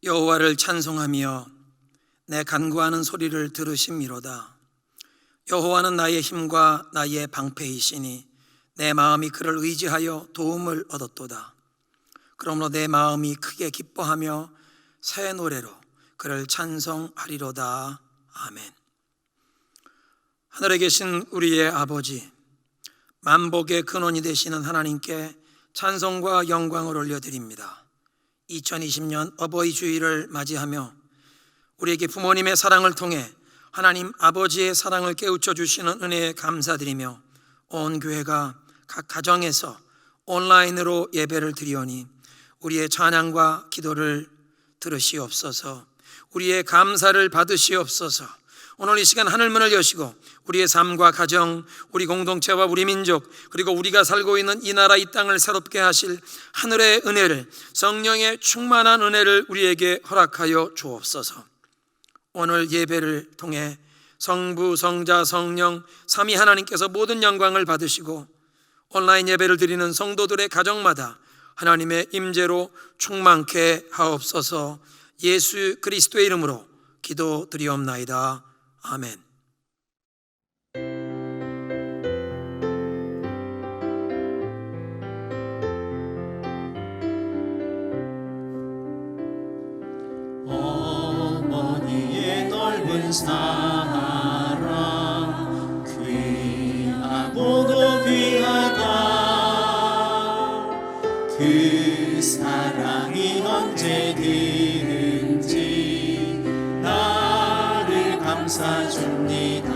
여호와를 찬송하며 내 간구하는 소리를 들으심이로다. 여호와는 나의 힘과 나의 방패이시니 내 마음이 그를 의지하여 도움을 얻었도다. 그러므로 내 마음이 크게 기뻐하며 새 노래로 그를 찬송하리로다. 아멘. 하늘에 계신 우리의 아버지, 만복의 근원이 되시는 하나님께 찬송과 영광을 올려드립니다. 2020년 어버이 주일을 맞이하며 우리에게 부모님의 사랑을 통해 하나님 아버지의 사랑을 깨우쳐 주시는 은혜에 감사드리며, 온 교회가 각 가정에서 온라인으로 예배를 드리오니 우리의 찬양과 기도를 들으시옵소서. 우리의 감사를 받으시옵소서. 오늘 이 시간 하늘문을 여시고 우리의 삶과 가정, 우리 공동체와 우리 민족, 그리고 우리가 살고 있는 이 나라 이 땅을 새롭게 하실 하늘의 은혜를, 성령의 충만한 은혜를 우리에게 허락하여 주옵소서. 오늘 예배를 통해 성부, 성자, 성령 삼위 하나님께서 모든 영광을 받으시고 온라인 예배를 드리는 성도들의 가정마다 하나님의 임재로 충만케 하옵소서. 예수 그리스도의 이름으로 기도드리옵나이다. 아멘. 어머니의 넓은 사랑 귀하고도 귀하다. 그 사랑이 언제든지 나를 감싸줍니다.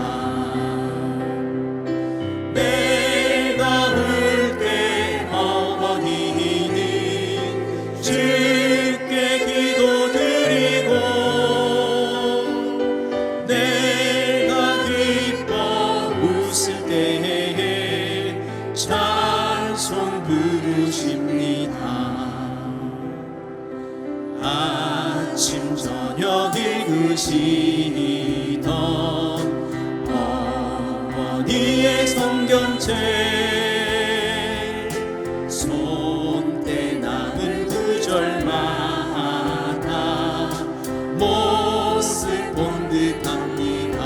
내가 울 때 어머니는 주께 기도드리고, 내가 기뻐 웃을 때에 찬송 부르십니다. 아침 저녁 읽으시던 어머니의 성경책, 손때 남은 구절마다 모습 본 듯합니다.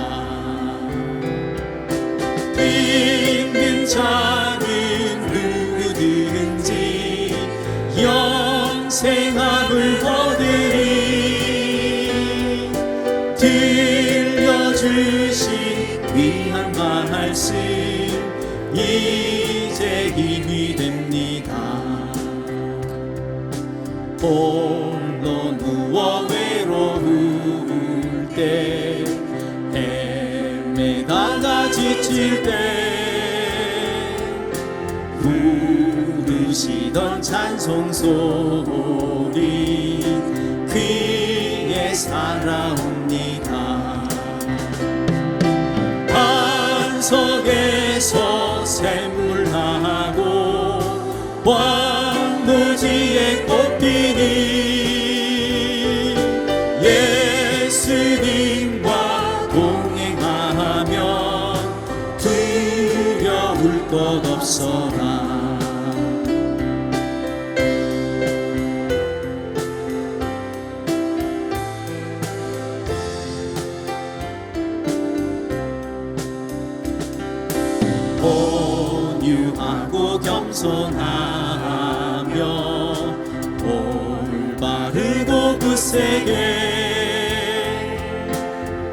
힘든 자는 누구든지 영생함을 얻으리. 들려주신 귀한 말씀 이제 힘이 됩니다. 홀로 누워 외로울 때, 헤매다가 지칠 때 부르시던 찬송 소리 귀에 살아옵니다. 반석에서 샘물나고 왕노지에 꽃피니 예수님과 동행하면 두려울 것 없어라. 온유하고 겸손하며 올바르고 굳세게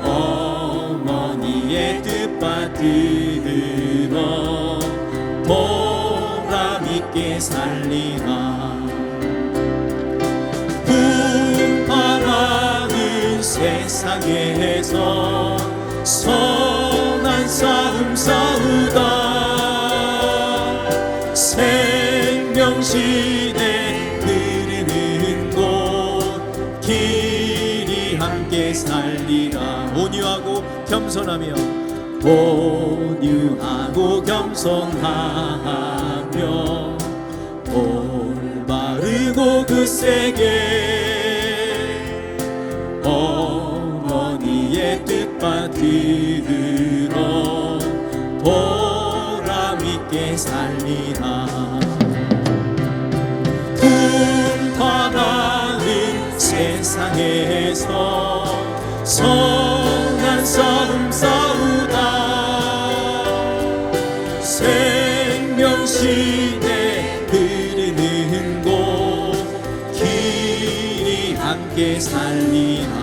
어머니의 뜻 받들어 보람있게 살리라. 분파하는 세상에서 선한 싸움 싸우다. 생명시대 흐르는 곳 길이 함께 살리라. 온유하고 겸손하며 온유하고 겸손하며 올바르고 굳세게 어머니의 뜻 받들어 보람있게 살리라. 분파하는 세상 향해서 선한 싸움 싸우다 생명시대 흐르는 곳 길이 함께 살리라.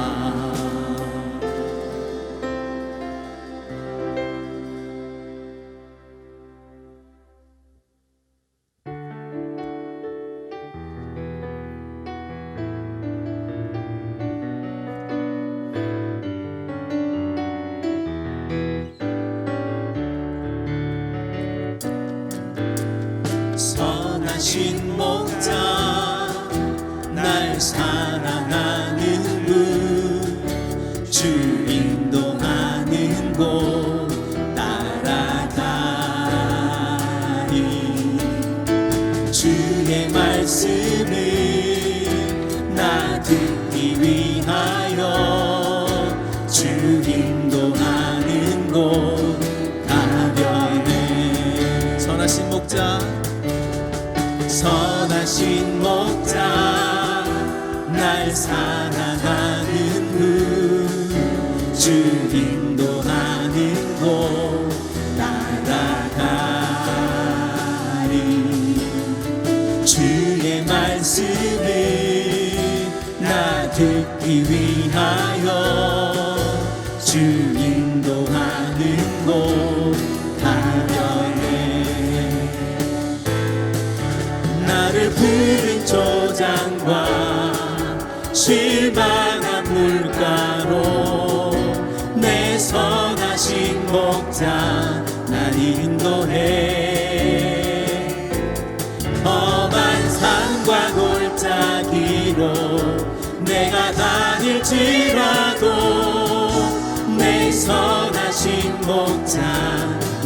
선하신 목자 날 사랑하는 분 주 인도하는 곳 따라가리. 주의 말씀을 나 듣기 위하여 주 인도하는 곳 가려네. 선하신 목자 선하신 목자 날 사랑하는 주 인도하는 곳 따라가리. 주의 말씀을 나 듣기 위하여 주 인도하는 곳 가려네. 나를 푸른 초장과 실만한 물가로 내 선하신 목자 날 인도해. 험한 산과 골짜기로 내가 다닐지라도 내 선하신 목자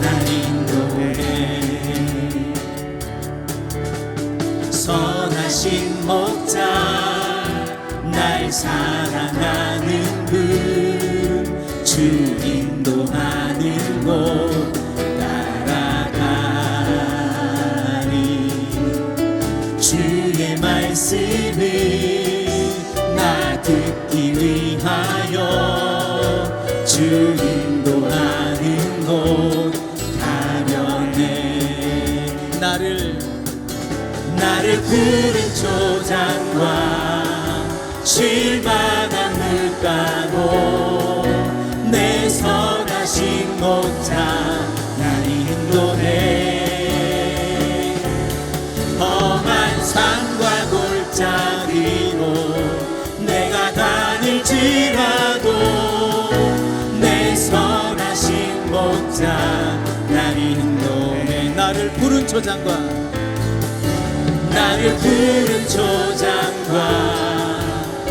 날 인도해. 선하신 목자 날 사랑하는 분 주 인도하는 곳 따라가리. 주의 말씀을 나 듣기 위하여 주 인도하는 곳 가려네. 나를 푸른 초장과 실만한 물가로 내 선하신 목자 날 인도해. 험한 산과 골짜기로 내가 다닐지라도 내 선하신 목자 날 인도해. 나를 푸른 초장과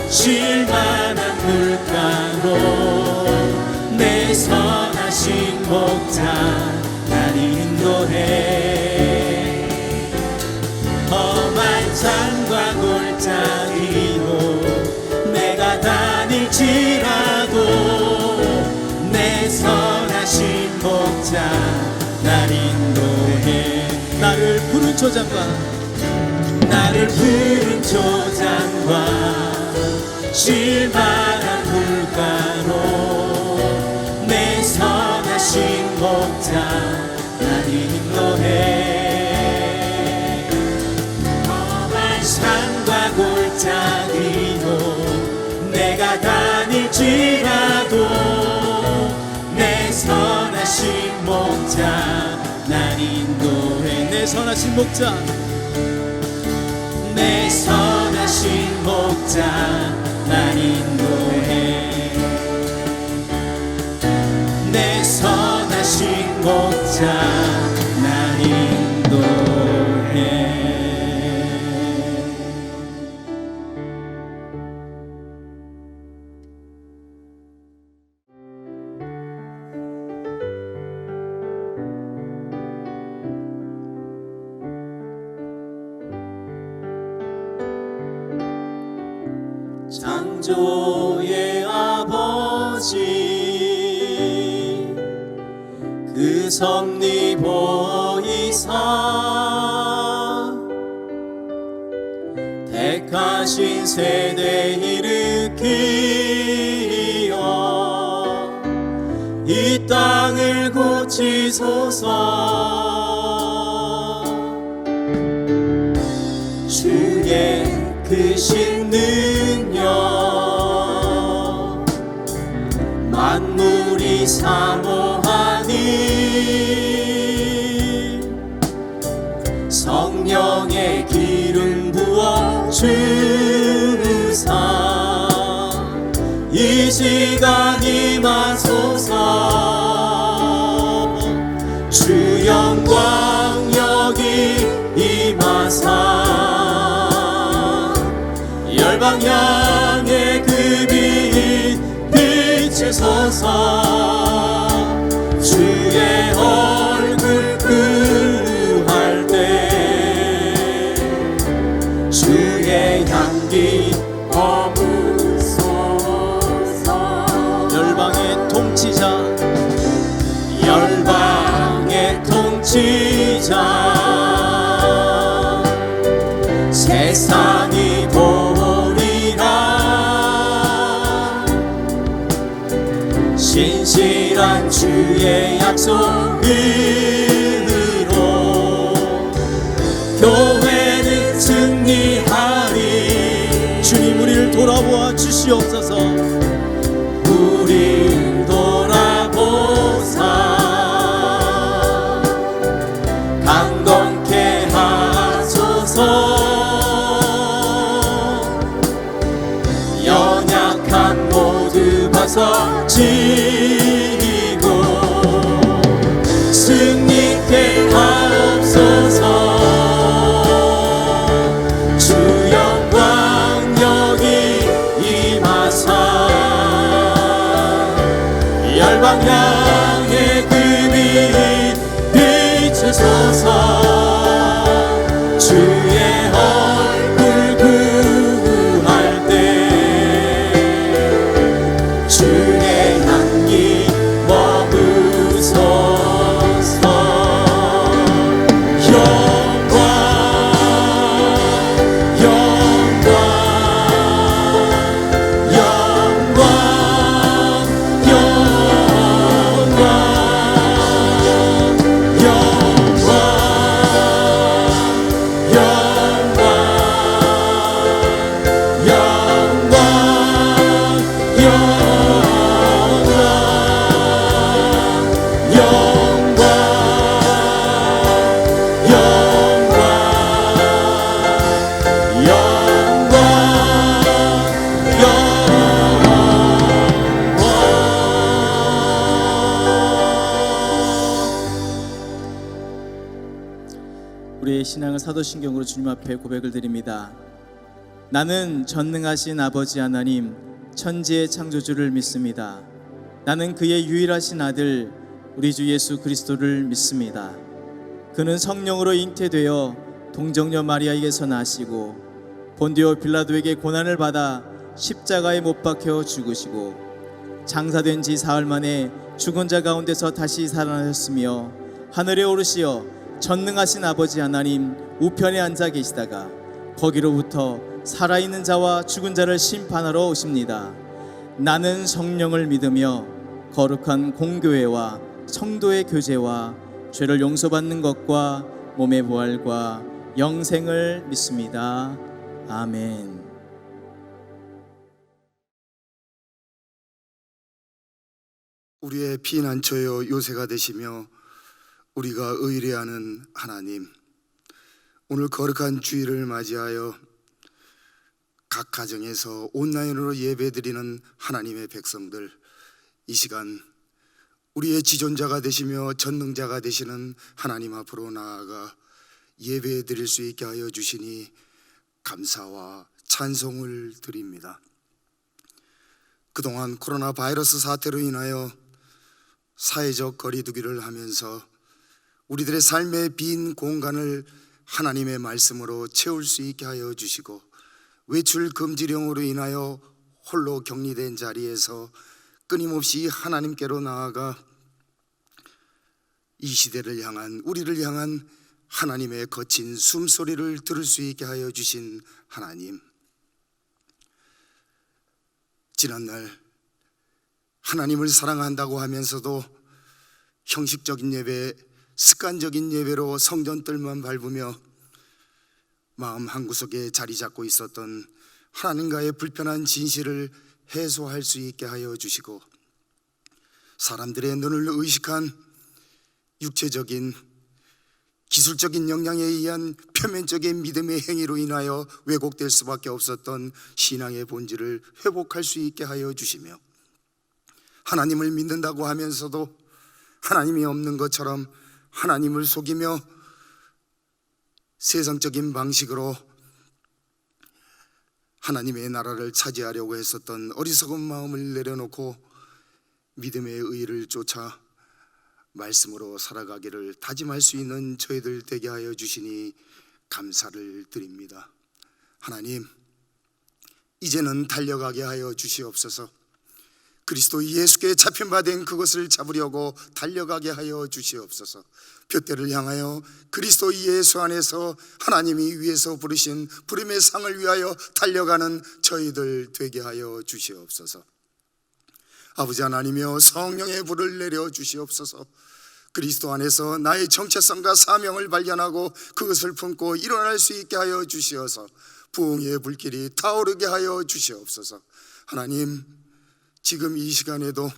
실만한 물가로 내 선하신 목자 날 인도해. 험한 산과 골짜기로 내가 다닐지라도 내 선하신 목자 날 인도해. 나를 푸른 초장과 실만한 물가로 내 선하신 목자 날 인도해. 험한 산과 골짜기로 내가 다닐지라도 내 선하신 목자 날 인도해. 내 선하신 목자 내 선하신 목자 날 인도해. 내 선하신 목자 날 인도해. 창조의 아버지 그 섭리 보이사 택하신 세대 일으키어 이 땅을 고치소서. 주의 크신 능력 만물이 사모하니 성령의 기름 부어 주사 이 시간 임하소서. 주 영광 여기 임하사 열방 향해 그 빛 비추소서. 주의 얼굴 구할 때 주의 향기 머무소서. 열방의 통치자 열방의 통치자 세상이 보리라. 신실한 주의 약속으로 교회는 승리하리. 주님 우리를 돌아보아 주시옵소서. 우리를 돌아보사 강건케 하소서. 연약한 모두 벗어지고 승리케 하옵소서. 주 영광 여기 임하사 열방 향해 그 빛 비추소서. 주의 얼굴 구할 때 주의 향기 머무소서. 영광 영광 영광 우리의 신앙을 사도신경으로 주님 앞에 고백을 드립니다. 나는 전능하신 아버지 하나님 천지의 창조주를 믿습니다. 나는 그의 유일하신 아들 우리 주 예수 그리스도를 믿습니다. 그는 성령으로 잉태되어 동정녀 마리아에게서 나시고 본디오 빌라도에게 고난을 받아 십자가에 못 박혀 죽으시고 장사된 지 사흘 만에 죽은 자 가운데서 다시 살아나셨으며 하늘에 오르시어 전능하신 아버지 하나님 우편에 앉아 계시다가 거기로부터 살아있는 자와 죽은 자를 심판하러 오십니다. 나는 성령을 믿으며 거룩한 공교회와 성도의 교제와 죄를 용서받는 것과 몸의 부활과 영생을 믿습니다. 아멘. 우리의 피난처여 요새가 되시며 우리가 의뢰하는 하나님, 오늘 거룩한 주일을 맞이하여 각 가정에서 온라인으로 예배드리는 하나님의 백성들, 이 시간 우리의 지존자가 되시며 전능자가 되시는 하나님 앞으로 나아가 예배드릴 수 있게 하여 주시니 감사와 찬송을 드립니다. 그동안 코로나 바이러스 사태로 인하여 사회적 거리두기를 하면서 우리들의 삶의 빈 공간을 하나님의 말씀으로 채울 수 있게 하여 주시고, 외출 금지령으로 인하여 홀로 격리된 자리에서 끊임없이 하나님께로 나아가 이 시대를 향한, 우리를 향한 하나님의 거친 숨소리를 들을 수 있게 하여 주신 하나님, 지난날 하나님을 사랑한다고 하면서도 형식적인 예배, 습관적인 예배로 성전뜰만 밟으며 마음 한구석에 자리 잡고 있었던 하나님과의 불편한 진실을 해소할 수 있게 하여 주시고, 사람들의 눈을 의식한 육체적인 기술적인 역량에 의한 표면적인 믿음의 행위로 인하여 왜곡될 수밖에 없었던 신앙의 본질을 회복할 수 있게 하여 주시며, 하나님을 믿는다고 하면서도 하나님이 없는 것처럼 하나님을 속이며 세상적인 방식으로 하나님의 나라를 차지하려고 했었던 어리석은 마음을 내려놓고 믿음의 의를 쫓아 말씀으로 살아가기를 다짐할 수 있는 저희들 되게 하여 주시니 감사를 드립니다. 하나님, 이제는 달려가게 하여 주시옵소서. 그리스도 예수께 잡힌 바 된 그것을 잡으려고 달려가게 하여 주시옵소서. 둯대를 향하여 그리스도 예수 안에서 하나님이 위에서 부르신 부름의 상을 위하여 달려가는 저희들 되게 하여 주시옵소서. 아버지 하나님이여, 성령의 불을 내려 주시옵소서. 그리스도 안에서 나의 정체성과 사명을 발견하고 그것을 품고 일어날 수 있게 하여 주시어서 부흥의 불길이 타오르게 하여 주시옵소서. 하나님, 지금 이 시간에도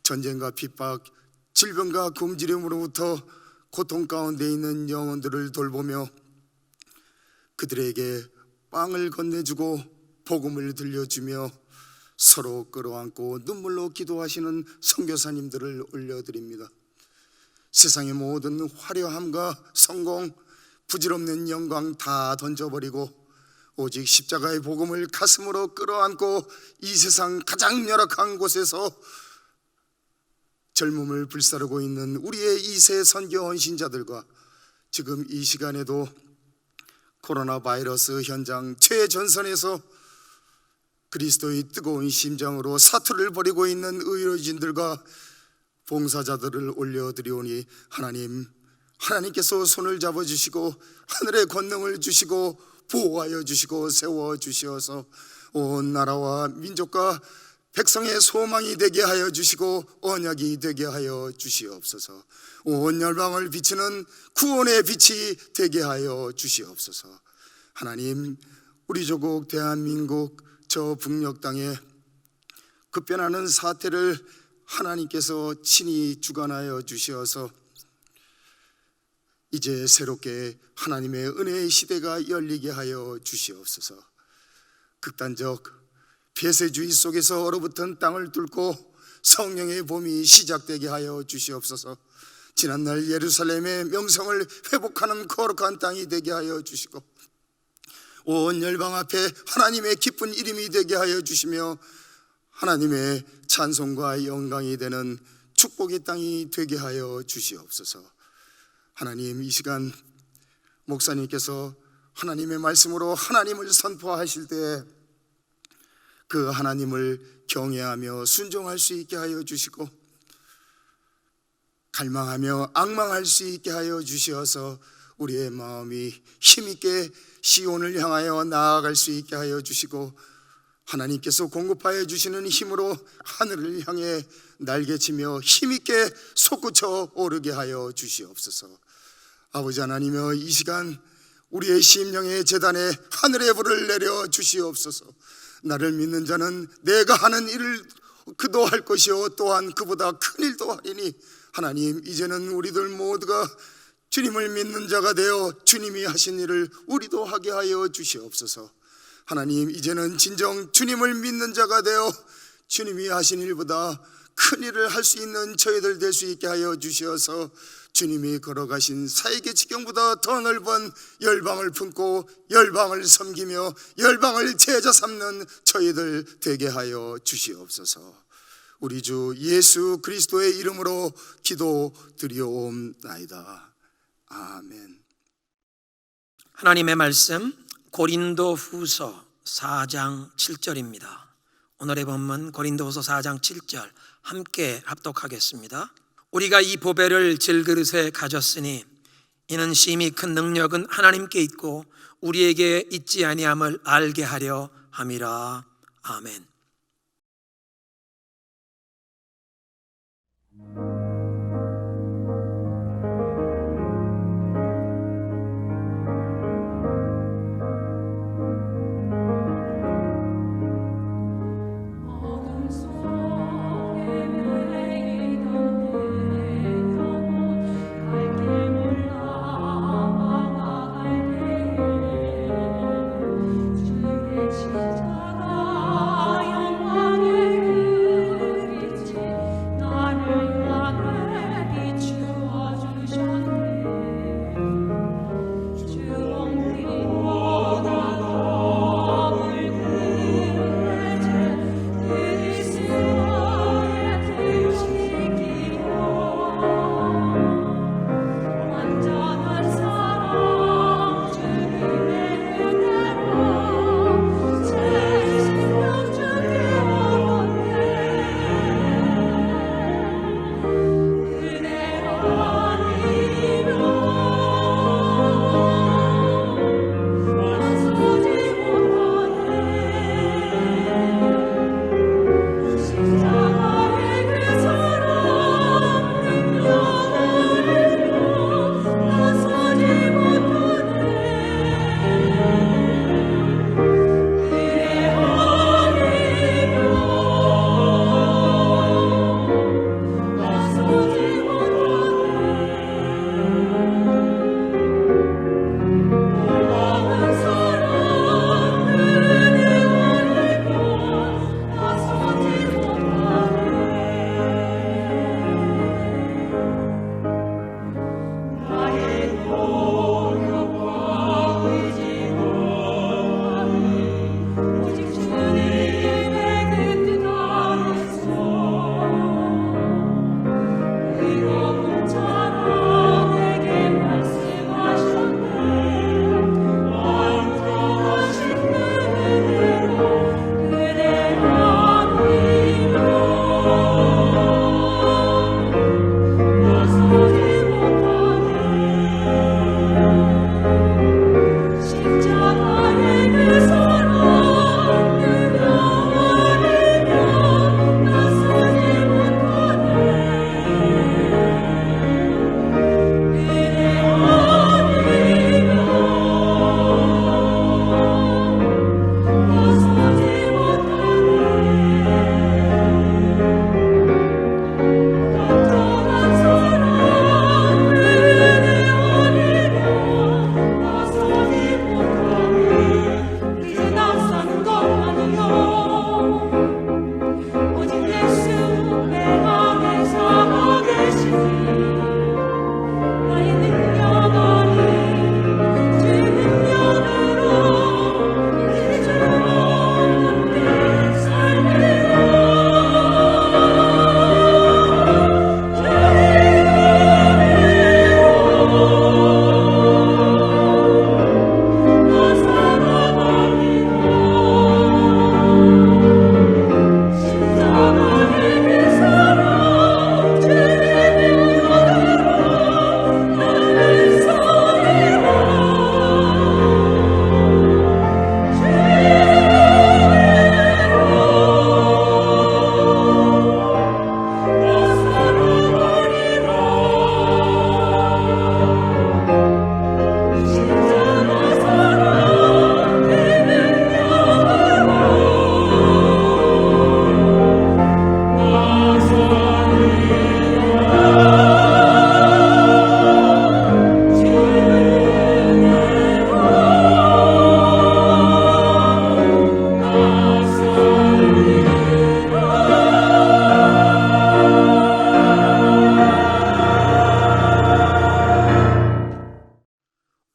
전쟁과 핍박, 질병과 굶주림으로부터 고통 가운데 있는 영혼들을 돌보며 그들에게 빵을 건네주고 복음을 들려주며 서로 끌어안고 눈물로 기도하시는 선교사님들을 올려드립니다. 세상의 모든 화려함과 성공, 부질없는 영광 다 던져버리고 오직 십자가의 복음을 가슴으로 끌어안고 이 세상 가장 열악한 곳에서 젊음을 불사르고 있는 우리의 2세 선교 헌신자들과 지금 이 시간에도 코로나 바이러스 현장 최전선에서 그리스도의 뜨거운 심장으로 사투를 벌이고 있는 의료진들과 봉사자들을 올려드리오니, 하나님께서 손을 잡아주시고 하늘의 권능을 주시고 보호하여 주시고 세워주시어서 온 나라와 민족과 백성의 소망이 되게 하여 주시고 언약이 되게 하여 주시옵소서. 온 열방을 비추는 구원의 빛이 되게 하여 주시옵소서. 하나님, 우리 조국 대한민국 저 북녘 땅에 급변하는 사태를 하나님께서 친히 주관하여 주시어서 이제 새롭게 하나님의 은혜의 시대가 열리게 하여 주시옵소서. 극단적 폐쇄주의 속에서 얼어붙은 땅을 뚫고 성령의 봄이 시작되게 하여 주시옵소서. 지난날 예루살렘의 명성을 회복하는 거룩한 땅이 되게 하여 주시고 온 열방 앞에 하나님의 기쁜 이름이 되게 하여 주시며 하나님의 찬송과 영광이 되는 축복의 땅이 되게 하여 주시옵소서. 하나님, 이 시간 목사님께서 하나님의 말씀으로 하나님을 선포하실 때 그 하나님을 경외하며 순종할 수 있게 하여 주시고 갈망하며 앙망할 수 있게 하여 주시어서 우리의 마음이 힘있게 시온을 향하여 나아갈 수 있게 하여 주시고 하나님께서 공급하여 주시는 힘으로 하늘을 향해 날개치며 힘있게 솟구쳐 오르게 하여 주시옵소서. 아버지 하나님여, 이 시간 우리의 심령의 제단에 하늘의 불을 내려 주시옵소서. 나를 믿는 자는 내가 하는 일을 그도 할 것이요 또한 그보다 큰 일도 하리니, 하나님, 이제는 우리들 모두가 주님을 믿는 자가 되어 주님이 하신 일을 우리도 하게 하여 주시옵소서. 하나님, 이제는 진정 주님을 믿는 자가 되어 주님이 하신 일보다 큰 일을 할 수 있는 저희들 될 수 있게 하여 주시어서 주님이 걸어가신 사역의 지경보다 더 넓은 열방을 품고 열방을 섬기며 열방을 제자 삼는 저희들 되게 하여 주시옵소서. 우리 주 예수 그리스도의 이름으로 기도드리옵나이다. 아멘. 하나님의 말씀 고린도후서 4장 7절입니다. 오늘의 본문 고린도후서 4장 7절 함께 합독하겠습니다. 우리가 이 보배를 질그릇에 가졌으니 이는 심히 큰 능력은 하나님께 있고 우리에게 있지 아니함을 알게 하려 함이라. 아멘.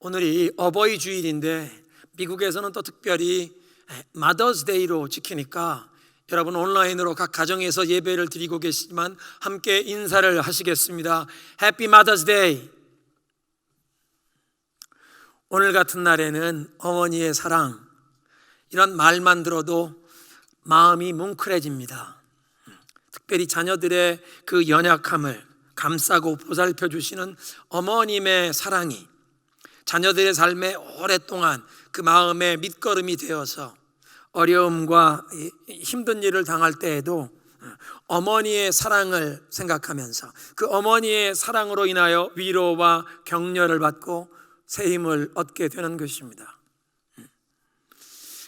오늘이 어버이 주일인데 미국에서는 또 특별히 마더스 데이로 지키니까 여러분 온라인으로 각 가정에서 예배를 드리고 계시지만 함께 인사를 하시겠습니다. 해피 마더스 데이. 오늘 같은 날에는 어머니의 사랑, 이런 말만 들어도 마음이 뭉클해집니다. 특별히 자녀들의 그 연약함을 감싸고 보살펴 주시는 어머님의 사랑이 자녀들의 삶에 오랫동안 그 마음의 밑거름이 되어서 어려움과 힘든 일을 당할 때에도 어머니의 사랑을 생각하면서 그 어머니의 사랑으로 인하여 위로와 격려를 받고 새 힘을 얻게 되는 것입니다.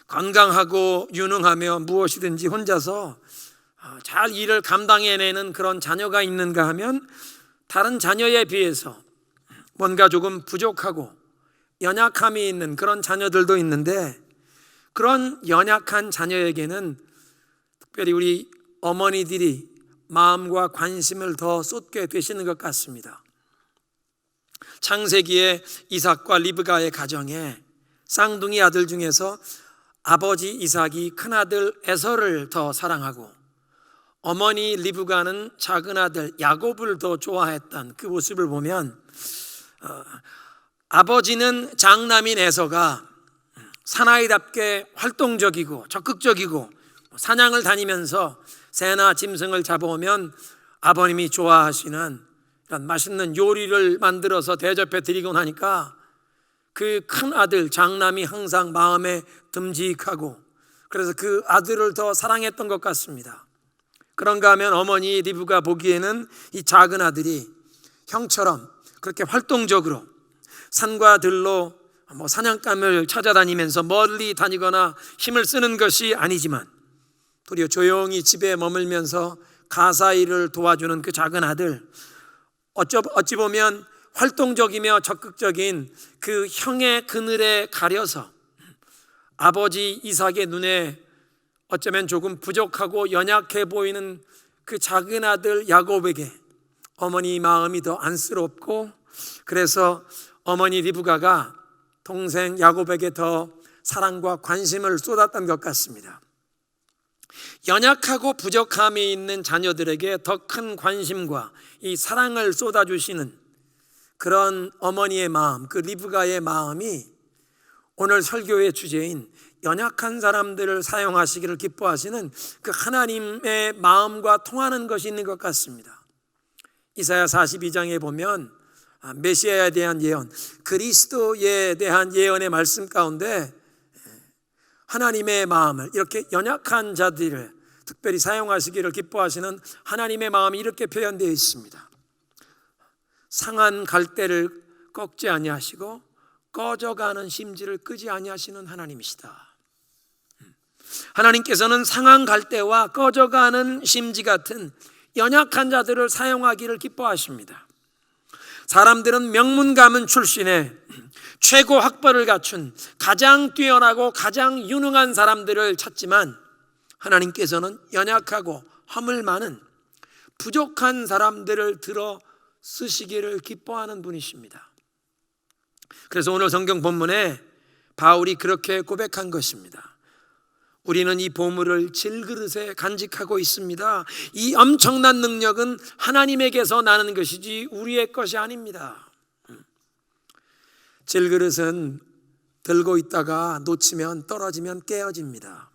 건강하고 유능하며 무엇이든지 혼자서 잘 일을 감당해내는 그런 자녀가 있는가 하면 다른 자녀에 비해서 뭔가 조금 부족하고 연약함이 있는 그런 자녀들도 있는데, 그런 연약한 자녀에게는 특별히 우리 어머니들이 마음과 관심을 더 쏟게 되시는 것 같습니다. 창세기에 이삭과 리브가의 가정에 쌍둥이 아들 중에서 아버지 이삭이 큰아들 에서를 더 사랑하고 어머니 리브가는 작은 아들 야곱을 더 좋아했던 그 모습을 보면, 아버지는 장남인 에서가 사나이답게 활동적이고 적극적이고 사냥을 다니면서 새나 짐승을 잡아오면 아버님이 좋아하시는 이런 맛있는 요리를 만들어서 대접해 드리곤 하니까 그 큰 아들 장남이 항상 마음에 듬직하고, 그래서 그 아들을 더 사랑했던 것 같습니다. 그런가 하면 어머니 리브가 보기에는 이 작은 아들이 형처럼 그렇게 활동적으로 산과 들로 사냥감을 찾아다니면서 멀리 다니거나 힘을 쓰는 것이 아니지만 도리어 조용히 집에 머물면서 가사 일을 도와주는 그 작은 아들, 어찌 보면 활동적이며 적극적인 그 형의 그늘에 가려서 아버지 이삭의 눈에 어쩌면 조금 부족하고 연약해 보이는 그 작은 아들 야곱에게 어머니 마음이 더 안쓰럽고, 그래서 어머니 리브가가 동생 야곱에게 더 사랑과 관심을 쏟았던 것 같습니다. 연약하고 부족함이 있는 자녀들에게 더 큰 관심과 이 사랑을 쏟아주시는 그런 어머니의 마음, 그 리브가의 마음이 오늘 설교의 주제인 연약한 사람들을 사용하시기를 기뻐하시는 그 하나님의 마음과 통하는 것이 있는 것 같습니다. 이사야 42장에 보면 메시아에 대한 예언, 그리스도에 대한 예언의 말씀 가운데 하나님의 마음을 이렇게 연약한 자들을 특별히 사용하시기를 기뻐하시는 하나님의 마음이 이렇게 표현되어 있습니다. 상한 갈대를 꺾지 아니하시고 꺼져가는 심지를 끄지 아니하시는 하나님이시다. 하나님께서는 상한 갈대와 꺼져가는 심지 같은 연약한 자들을 사용하기를 기뻐하십니다. 사람들은 명문 가문 출신의 최고 학벌을 갖춘 가장 뛰어나고 가장 유능한 사람들을 찾지만 하나님께서는 연약하고 허물 많은 부족한 사람들을 들어 쓰시기를 기뻐하는 분이십니다. 그래서 오늘 성경 본문에 바울이 그렇게 고백한 것입니다. 우리는 이 보물을 질그릇에 간직하고 있습니다. 이 엄청난 능력은 하나님에게서 나는 것이지 우리의 것이 아닙니다. 질그릇은 들고 있다가 놓치면 떨어지면 깨어집니다.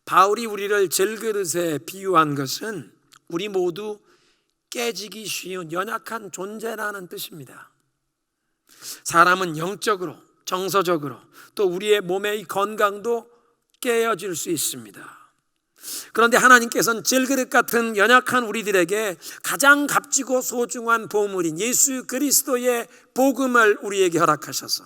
바울이 우리를 질그릇에 비유한 것은 우리 모두 깨지기 쉬운 연약한 존재라는 뜻입니다. 사람은 영적으로, 정서적으로 또 우리의 몸의 건강도 깨어질 수 있습니다. 그런데 하나님께서는 질그릇 같은 연약한 우리들에게 가장 값지고 소중한 보물인 예수 그리스도의 복음을 우리에게 허락하셔서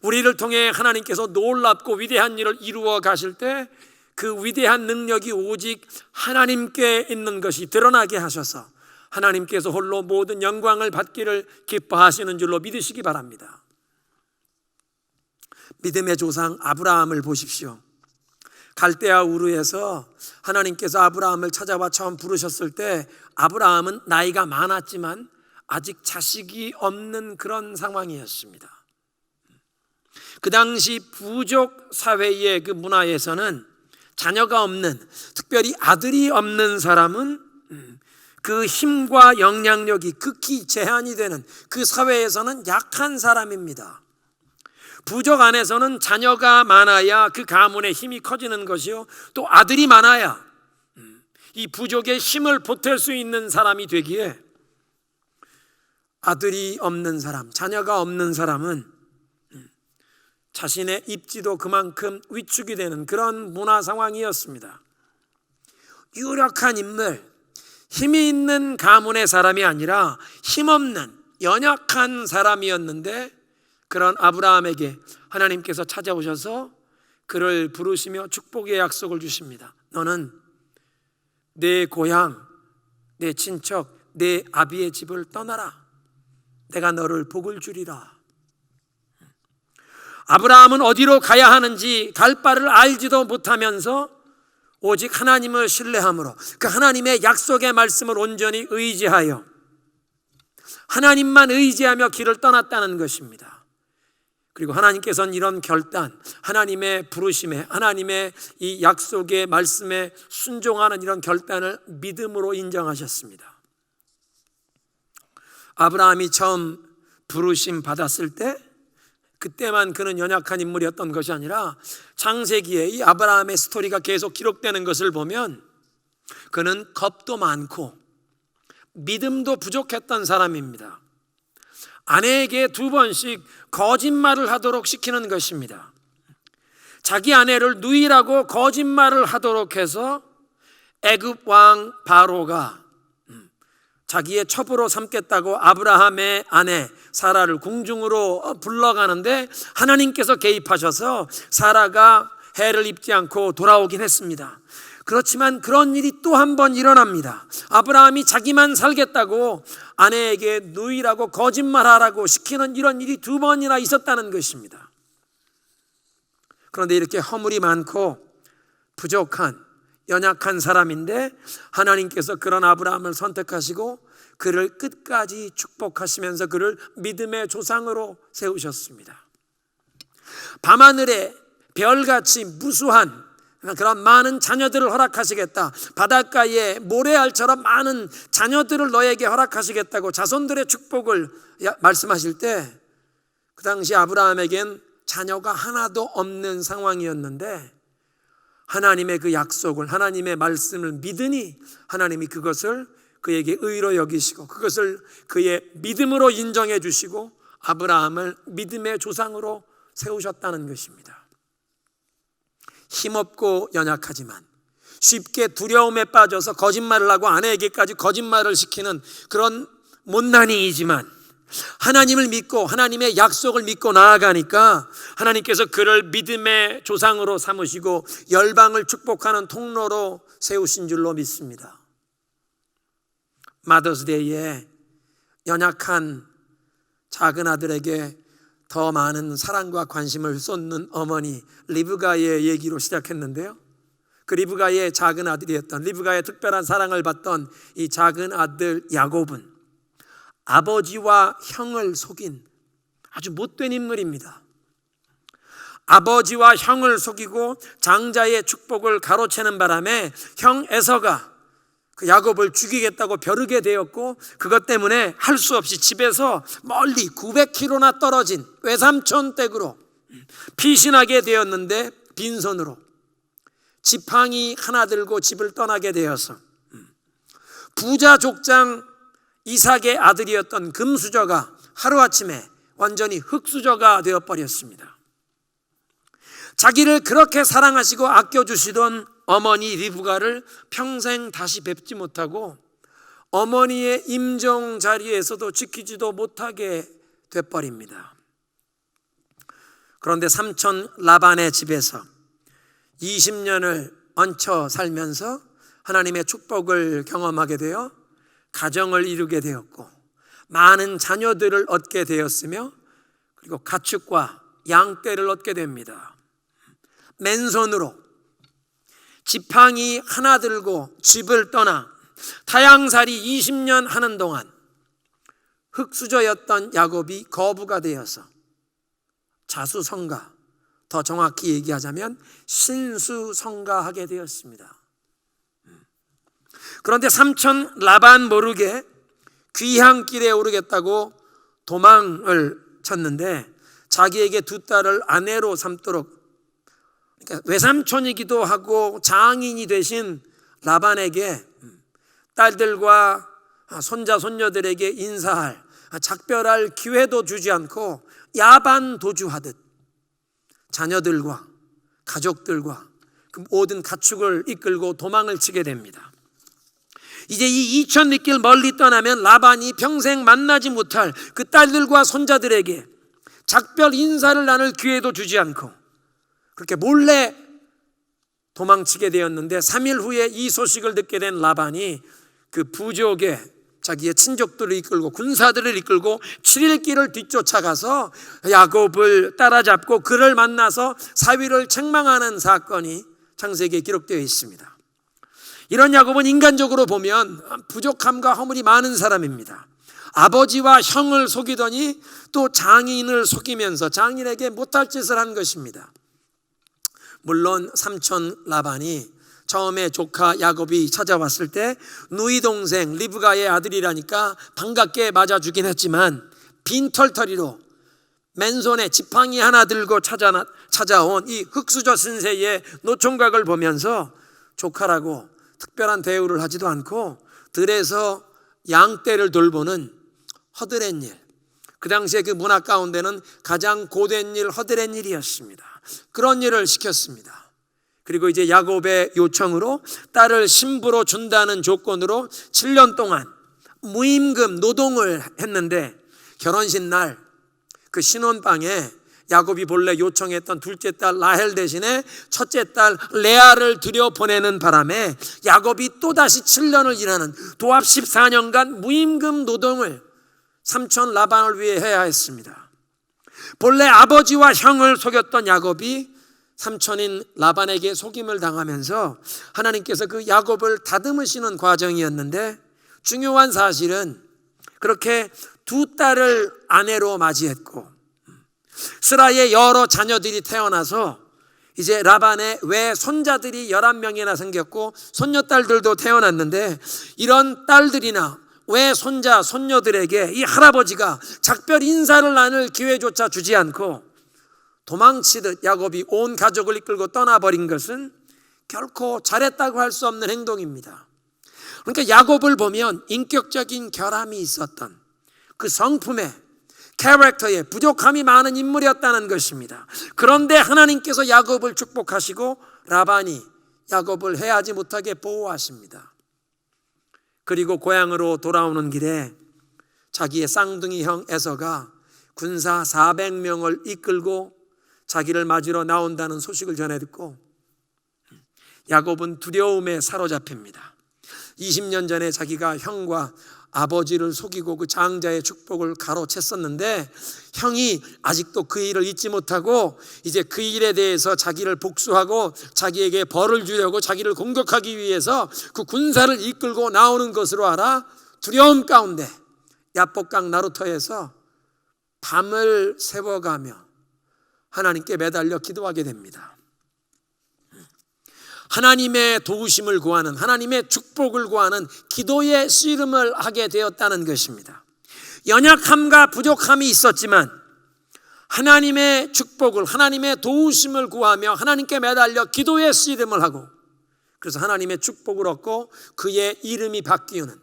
우리를 통해 하나님께서 놀랍고 위대한 일을 이루어 가실 때 그 위대한 능력이 오직 하나님께 있는 것이 드러나게 하셔서 하나님께서 홀로 모든 영광을 받기를 기뻐하시는 줄로 믿으시기 바랍니다. 믿음의 조상 아브라함을 보십시오. 갈대아 우르에서 하나님께서 아브라함을 찾아와 처음 부르셨을 때 아브라함은 나이가 많았지만 아직 자식이 없는 그런 상황이었습니다. 그 당시 부족 사회의 그 문화에서는 자녀가 없는, 특별히 아들이 없는 사람은 그 힘과 영향력이 극히 제한이 되는 그 사회에서는 약한 사람입니다. 부족 안에서는 자녀가 많아야 그 가문의 힘이 커지는 것이요, 또 아들이 많아야 이 부족의 힘을 보탤 수 있는 사람이 되기에 아들이 없는 사람, 자녀가 없는 사람은 자신의 입지도 그만큼 위축이 되는 그런 문화 상황이었습니다. 유력한 인물, 힘이 있는 가문의 사람이 아니라 힘없는 연약한 사람이었는데, 그런 아브라함에게 하나님께서 찾아오셔서 그를 부르시며 축복의 약속을 주십니다. 너는 내 고향, 내 친척, 내 아비의 집을 떠나라. 내가 너를 복을 주리라. 아브라함은 어디로 가야 하는지 갈 바를 알지도 못하면서 오직 하나님을 신뢰함으로 그 하나님의 약속의 말씀을 온전히 의지하여 하나님만 의지하며 길을 떠났다는 것입니다. 그리고 하나님께서는 이런 결단, 하나님의 부르심에, 하나님의 이 약속의 말씀에 순종하는 이런 결단을 믿음으로 인정하셨습니다. 아브라함이 처음 부르심 받았을 때 그때만 그는 연약한 인물이었던 것이 아니라 창세기에 이 아브라함의 스토리가 계속 기록되는 것을 보면 그는 겁도 많고 믿음도 부족했던 사람입니다. 아내에게 2번씩 거짓말을 하도록 시키는 것입니다. 자기 아내를 누이라고 거짓말을 하도록 해서 애굽 왕 바로가 자기의 첩으로 삼겠다고 아브라함의 아내 사라를 궁중으로 불러가는데 하나님께서 개입하셔서 사라가 해를 입지 않고 돌아오긴 했습니다. 그렇지만 그런 일이 또 한 번 일어납니다. 아브라함이 자기만 살겠다고 아내에게 누이라고 거짓말하라고 시키는 이런 일이 2번이나 있었다는 것입니다. 그런데 이렇게 허물이 많고 부족한 연약한 사람인데 하나님께서 그런 아브라함을 선택하시고 그를 끝까지 축복하시면서 그를 믿음의 조상으로 세우셨습니다. 밤하늘에 별같이 무수한 그런 많은 자녀들을 허락하시겠다, 바닷가에 모래알처럼 많은 자녀들을 너에게 허락하시겠다고 자손들의 축복을 말씀하실 때 그 당시 아브라함에겐 자녀가 하나도 없는 상황이었는데 하나님의 그 약속을, 하나님의 말씀을 믿으니 하나님이 그것을 그에게 의로 여기시고 그것을 그의 믿음으로 인정해 주시고 아브라함을 믿음의 조상으로 세우셨다는 것입니다. 힘없고 연약하지만 쉽게 두려움에 빠져서 거짓말을 하고 아내에게까지 거짓말을 시키는 그런 못난이이지만 하나님을 믿고 하나님의 약속을 믿고 나아가니까 하나님께서 그를 믿음의 조상으로 삼으시고 열방을 축복하는 통로로 세우신 줄로 믿습니다. 마더스데이에 연약한 작은 아들에게 더 많은 사랑과 관심을 쏟는 어머니 리브가의 얘기로 시작했는데요, 그 리브가의 작은 아들이었던, 리브가의 특별한 사랑을 받던 이 작은 아들 야곱은 아버지와 형을 속인 아주 못된 인물입니다. 아버지와 형을 속이고 장자의 축복을 가로채는 바람에 형 에서가 그 야곱을 죽이겠다고 벼르게 되었고 그것 때문에 할 수 없이 집에서 멀리 900km나 떨어진 외삼촌 댁으로 피신하게 되었는데 빈손으로 지팡이 하나 들고 집을 떠나게 되어서 부자 족장 이삭의 아들이었던 금수저가 하루아침에 완전히 흙수저가 되어버렸습니다. 자기를 그렇게 사랑하시고 아껴주시던 어머니 리브가를 평생 다시 뵙지 못하고 어머니의 임종 자리에서도 지키지도 못하게 돼버립니다. 그런데 삼촌 라반의 집에서 20년을 얹혀 살면서 하나님의 축복을 경험하게 되어 가정을 이루게 되었고 많은 자녀들을 얻게 되었으며 그리고 가축과 양떼를 얻게 됩니다. 맨손으로 지팡이 하나 들고 집을 떠나 타양살이 20년 하는 동안 흙수저였던 야곱이 거부가 되어서 자수성가, 더 정확히 얘기하자면 신수성가하게 되었습니다. 그런데 삼촌 라반 모르게 귀향길에 오르겠다고 도망을 쳤는데 자기에게 2딸을 아내로 삼도록, 그러니까 외삼촌이기도 하고 장인이 되신 라반에게 딸들과 손자 손녀들에게 인사할 작별할 기회도 주지 않고 야반 도주하듯 자녀들과 가족들과 그 모든 가축을 이끌고 도망을 치게 됩니다. 이제 이 2000리길 멀리 떠나면 라반이 평생 만나지 못할 그 딸들과 손자들에게 작별 인사를 나눌 기회도 주지 않고 그렇게 몰래 도망치게 되었는데 3일 후에 이 소식을 듣게 된 라반이 그 부족의 자기의 친족들을 이끌고 군사들을 이끌고 7일 길을 뒤쫓아가서 야곱을 따라잡고 그를 만나서 사위를 책망하는 사건이 창세기에 기록되어 있습니다. 이런 야곱은 인간적으로 보면 부족함과 허물이 많은 사람입니다. 아버지와 형을 속이더니 또 장인을 속이면서 장인에게 못할 짓을 한 것입니다. 물론 삼촌 라반이 처음에 조카 야곱이 찾아왔을 때 누이 동생 리브가의 아들이라니까 반갑게 맞아주긴 했지만 빈털터리로 맨손에 지팡이 하나 들고 찾아온 이 흙수저 신세의 노총각을 보면서 조카라고 특별한 대우를 하지도 않고 들에서 양떼를 돌보는 허드렛 일, 그 당시에 그 문화 가운데는 가장 고된 일, 허드렛 일이었습니다. 그런 일을 시켰습니다. 그리고 이제 야곱의 요청으로 딸을 신부로 준다는 조건으로 7년 동안 무임금 노동을 했는데 결혼식 날 그 신혼방에 야곱이 본래 요청했던 둘째 딸 라헬 대신에 첫째 딸 레아를 들여보내는 바람에 야곱이 또다시 7년을 일하는 도합 14년간 무임금 노동을 삼촌 라반을 위해 해야 했습니다. 본래 아버지와 형을 속였던 야곱이 삼촌인 라반에게 속임을 당하면서 하나님께서 그 야곱을 다듬으시는 과정이었는데 중요한 사실은 그렇게 두 딸을 아내로 맞이했고 스라의 여러 자녀들이 태어나서 이제 라반의 외손자들이 11명이나 생겼고 손녀딸들도 태어났는데 이런 딸들이나 외손자 손녀들에게 이 할아버지가 작별 인사를 나눌 기회조차 주지 않고 도망치듯 야곱이 온 가족을 이끌고 떠나버린 것은 결코 잘했다고 할 수 없는 행동입니다. 그러니까 야곱을 보면 인격적인 결함이 있었던 그 성품에 캐릭터에 부족함이 많은 인물이었다는 것입니다. 그런데 하나님께서 야곱을 축복하시고 라반이 야곱을 해하지 못하게 보호하십니다. 그리고 고향으로 돌아오는 길에 자기의 쌍둥이 형 에서가 군사 400명을 이끌고 자기를 맞으러 나온다는 소식을 전해 듣고 야곱은 두려움에 사로잡힙니다. 20년 전에 자기가 형과 아버지를 속이고 그 장자의 축복을 가로챘었는데 형이 아직도 그 일을 잊지 못하고 이제 그 일에 대해서 자기를 복수하고 자기에게 벌을 주려고 자기를 공격하기 위해서 그 군사를 이끌고 나오는 것으로 알아 두려움 가운데 야복강 나루터에서 밤을 새워가며 하나님께 매달려 기도하게 됩니다. 하나님의 도우심을 구하는, 하나님의 축복을 구하는 기도의 씨름을 하게 되었다는 것입니다. 연약함과 부족함이 있었지만 하나님의 축복을, 하나님의 도우심을 구하며 하나님께 매달려 기도의 씨름을 하고 그래서 하나님의 축복을 얻고 그의 이름이 바뀌는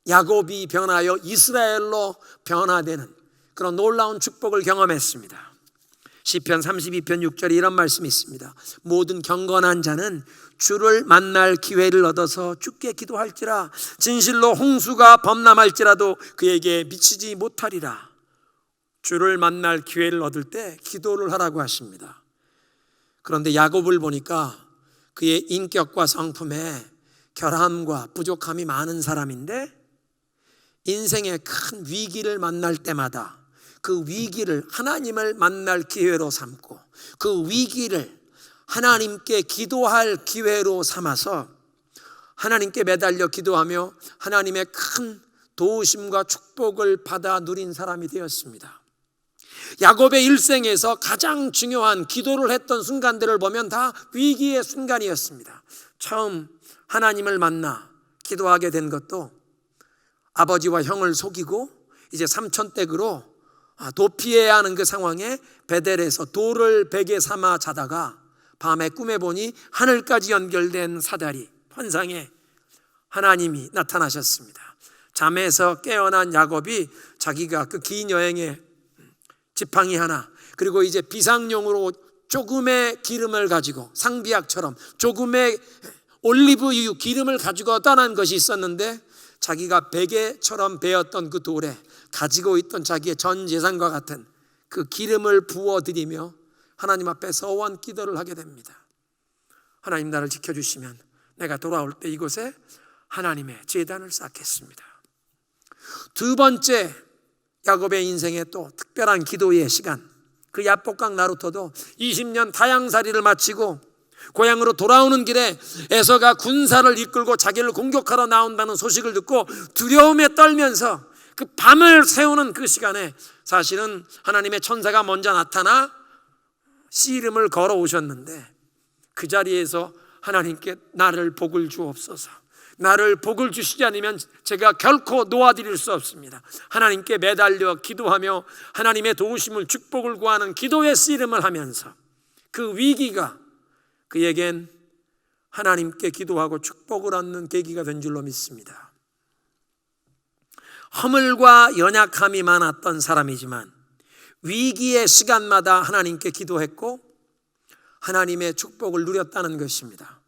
야곱이 변하여 이스라엘로 변화되는 그런 놀라운 축복을 경험했습니다. 시편 32편 6절에 이런 말씀이 있습니다. 모든 경건한 자는 주를 만날 기회를 얻어서 주께 기도할지라 진실로 홍수가 범람할지라도 그에게 미치지 못하리라. 주를 만날 기회를 얻을 때 기도를 하라고 하십니다. 그런데 야곱을 보니까 그의 인격과 성품에 결함과 부족함이 많은 사람인데 인생의 큰 위기를 만날 때마다 그 위기를 하나님을 만날 기회로 삼고 그 위기를 하나님께 기도할 기회로 삼아서 하나님께 매달려 기도하며 하나님의 큰 도우심과 축복을 받아 누린 사람이 되었습니다. 야곱의 일생에서 가장 중요한 기도를 했던 순간들을 보면 다 위기의 순간이었습니다. 처음 하나님을 만나 기도하게 된 것도 아버지와 형을 속이고 이제 삼촌댁으로 도피해야 하는 그 상황에 베델에서 돌을 베개 삼아 자다가 밤에 꿈에 보니 하늘까지 연결된 사다리 환상에 하나님이 나타나셨습니다. 잠에서 깨어난 야곱이 자기가 그 긴 여행에 지팡이 하나, 그리고 이제 비상용으로 조금의 기름을 가지고, 상비약처럼 조금의 올리브유 기름을 가지고 떠난 것이 있었는데, 자기가 베개처럼 베었던 그 돌에 가지고 있던 자기의 전 재산과 같은 그 기름을 부어드리며 하나님 앞에 서원 기도를 하게 됩니다. 하나님, 나를 지켜주시면 내가 돌아올 때 이곳에 하나님의 제단을 쌓겠습니다. 두 번째, 야곱의 인생의 또 특별한 기도의 시간, 그 야복강 나루터도 20년 타향살이를 마치고 고향으로 돌아오는 길에 에서가 군사를 이끌고 자기를 공격하러 나온다는 소식을 듣고 두려움에 떨면서 그 밤을 새우는 그 시간에 사실은 하나님의 천사가 먼저 나타나 씨름을 걸어오셨는데, 그 자리에서 하나님께 나를 복을 주옵소서, 나를 복을 주시지 않으면 제가 결코 놓아드릴 수 없습니다. 하나님께 매달려 기도하며 하나님의 도우심을, 축복을 구하는 기도의 씨름을 하면서 그 위기가 그에겐 하나님께 기도하고 축복을 얻는 계기가 된 줄로 믿습니다. 허물과 연약함이 많았던 사람이지만 위기의 시간마다 하나님께 기도했고 하나님의 축복을 누렸다는 것입니다.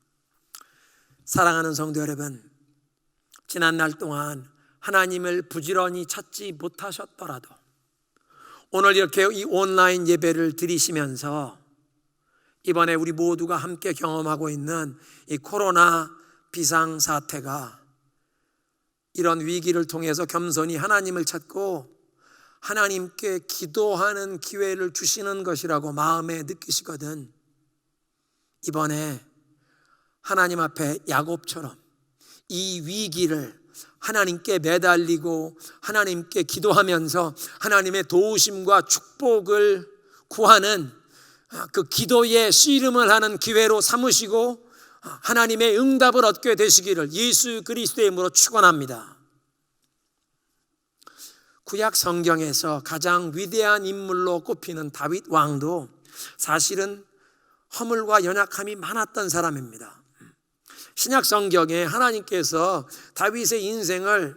사랑하는 성도 여러분, 지난 날 동안 하나님을 부지런히 찾지 못하셨더라도 오늘 이렇게 이 온라인 예배를 드리시면서 이번에 우리 모두가 함께 경험하고 있는 이 코로나 비상사태가 이런 위기를 통해서 겸손히 하나님을 찾고 하나님께 기도하는 기회를 주시는 것이라고 마음에 느끼시거든, 이번에 하나님 앞에 야곱처럼 이 위기를 하나님께 매달리고 하나님께 기도하면서 하나님의 도우심과 축복을 구하는 그 기도의 씨름을 하는 기회로 삼으시고 하나님의 응답을 얻게 되시기를 예수 그리스도의 이름으로 축원합니다. 구약 성경에서 가장 위대한 인물로 꼽히는 다윗 왕도 사실은 허물과 연약함이 많았던 사람입니다. 신약 성경에 하나님께서 다윗의 인생을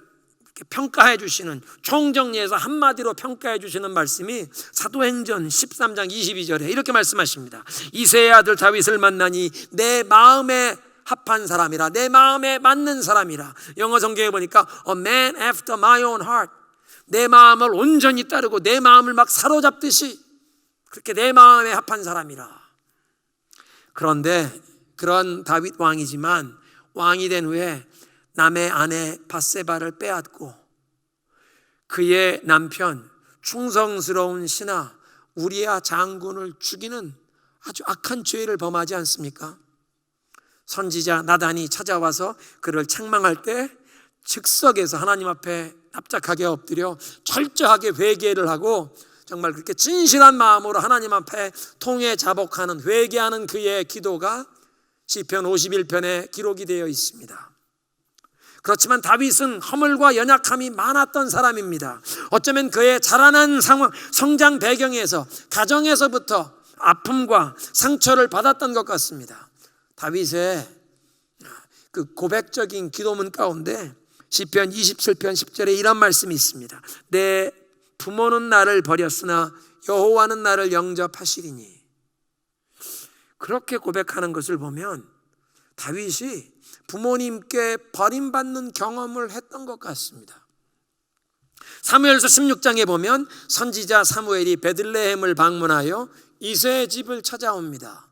평가해 주시는, 총정리해서 한마디로 평가해 주시는 말씀이 사도행전 13장 22절에 이렇게 말씀하십니다. 이새의 아들 다윗을 만나니 내 마음에 합한 사람이라, 내 마음에 맞는 사람이라. 영어 성경에 보니까 A man after my own heart, 내 마음을 온전히 따르고 내 마음을 막 사로잡듯이 그렇게 내 마음에 합한 사람이라. 그런데 그런 다윗 왕이지만 왕이 된 후에 남의 아내 밧세바를 빼앗고 그의 남편 충성스러운 신하 우리야 장군을 죽이는 아주 악한 죄를 범하지 않습니까? 선지자 나단이 찾아와서 그를 책망할 때 즉석에서 하나님 앞에 납작하게 엎드려 철저하게 회개를 하고 정말 그렇게 진실한 마음으로 하나님 앞에 통해 자복하는, 회개하는 그의 기도가 시편 51편에 기록이 되어 있습니다. 그렇지만 다윗은 허물과 연약함이 많았던 사람입니다. 어쩌면 그의 자라난 상황, 성장 배경에서, 가정에서부터 아픔과 상처를 받았던 것 같습니다. 다윗의 그 고백적인 기도문 가운데 시편 27편 10절에 이런 말씀이 있습니다. 내 부모는 나를 버렸으나 여호와는 나를 영접하시리니. 그렇게 고백하는 것을 보면 다윗이 부모님께 버림받는 경험을 했던 것 같습니다. 사무엘서 16장에 보면 선지자 사무엘이 베들레헴을 방문하여 이새의 집을 찾아옵니다.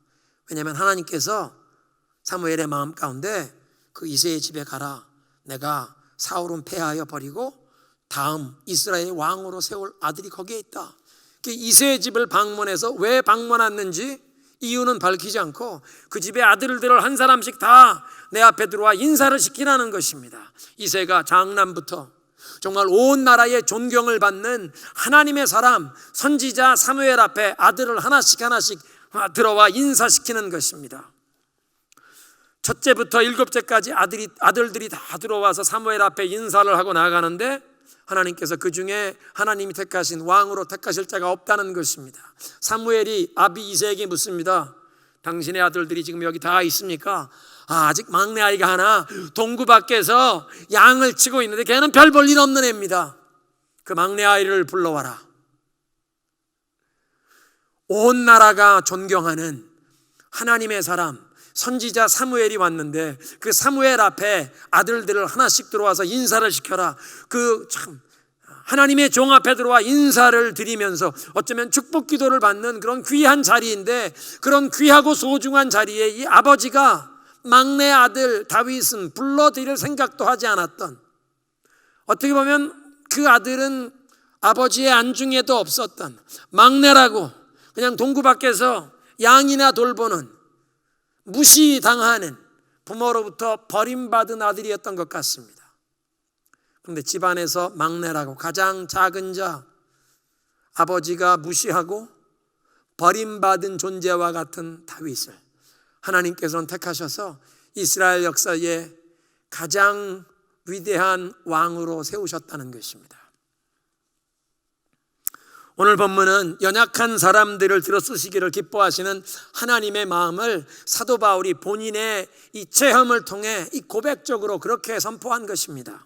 왜냐하면 하나님께서 사무엘의 마음 가운데 그 이새의 집에 가라, 내가 사울은 패하여 버리고 다음 이스라엘 왕으로 세울 아들이 거기에 있다. 이새의 집을 방문해서 왜 방문했는지 이유는 밝히지 않고 그 집의 아들들을 한 사람씩 다 내 앞에 들어와 인사를 시키라는 것입니다. 이새가 장남부터 정말 온 나라의 존경을 받는 하나님의 사람 선지자 사무엘 앞에 아들을 하나씩 들어와 인사시키는 것입니다. 첫째부터 일곱째까지 아들들이 다 들어와서 사무엘 앞에 인사를 하고 나가는데 하나님께서 그 중에 하나님이 택하신 왕으로 택하실 자가 없다는 것입니다. 사무엘이 아비 이새에게 묻습니다. 당신의 아들들이 지금 여기 다 있습니까? 아직 막내 아이가 하나 동구 밖에서 양을 치고 있는데 걔는 별 볼 일 없는 애입니다. 그 막내 아이를 불러와라. 온 나라가 존경하는 하나님의 사람 선지자 사무엘이 왔는데 그 사무엘 앞에 아들들을 하나씩 들어와서 인사를 시켜라. 그 참 하나님의 종 앞에 들어와 인사를 드리면서 어쩌면 축복 기도를 받는 그런 귀한 자리인데, 그런 귀하고 소중한 자리에 이 아버지가 막내 아들 다윗은 불러드릴 생각도 하지 않았던, 어떻게 보면 그 아들은 아버지의 안중에도 없었던 막내라고 그냥 동구 밖에서 양이나 돌보는 무시당하는 부모로부터 버림받은 아들이었던 것 같습니다. 그런데 집안에서 막내라고 가장 작은 자, 아버지가 무시하고 버림받은 존재와 같은 다윗을 하나님께서는 택하셔서 이스라엘 역사의 가장 위대한 왕으로 세우셨다는 것입니다. 오늘 본문은 연약한 사람들을 들어 쓰시기를 기뻐하시는 하나님의 마음을 사도 바울이 본인의 이 체험을 통해 이 고백적으로 그렇게 선포한 것입니다.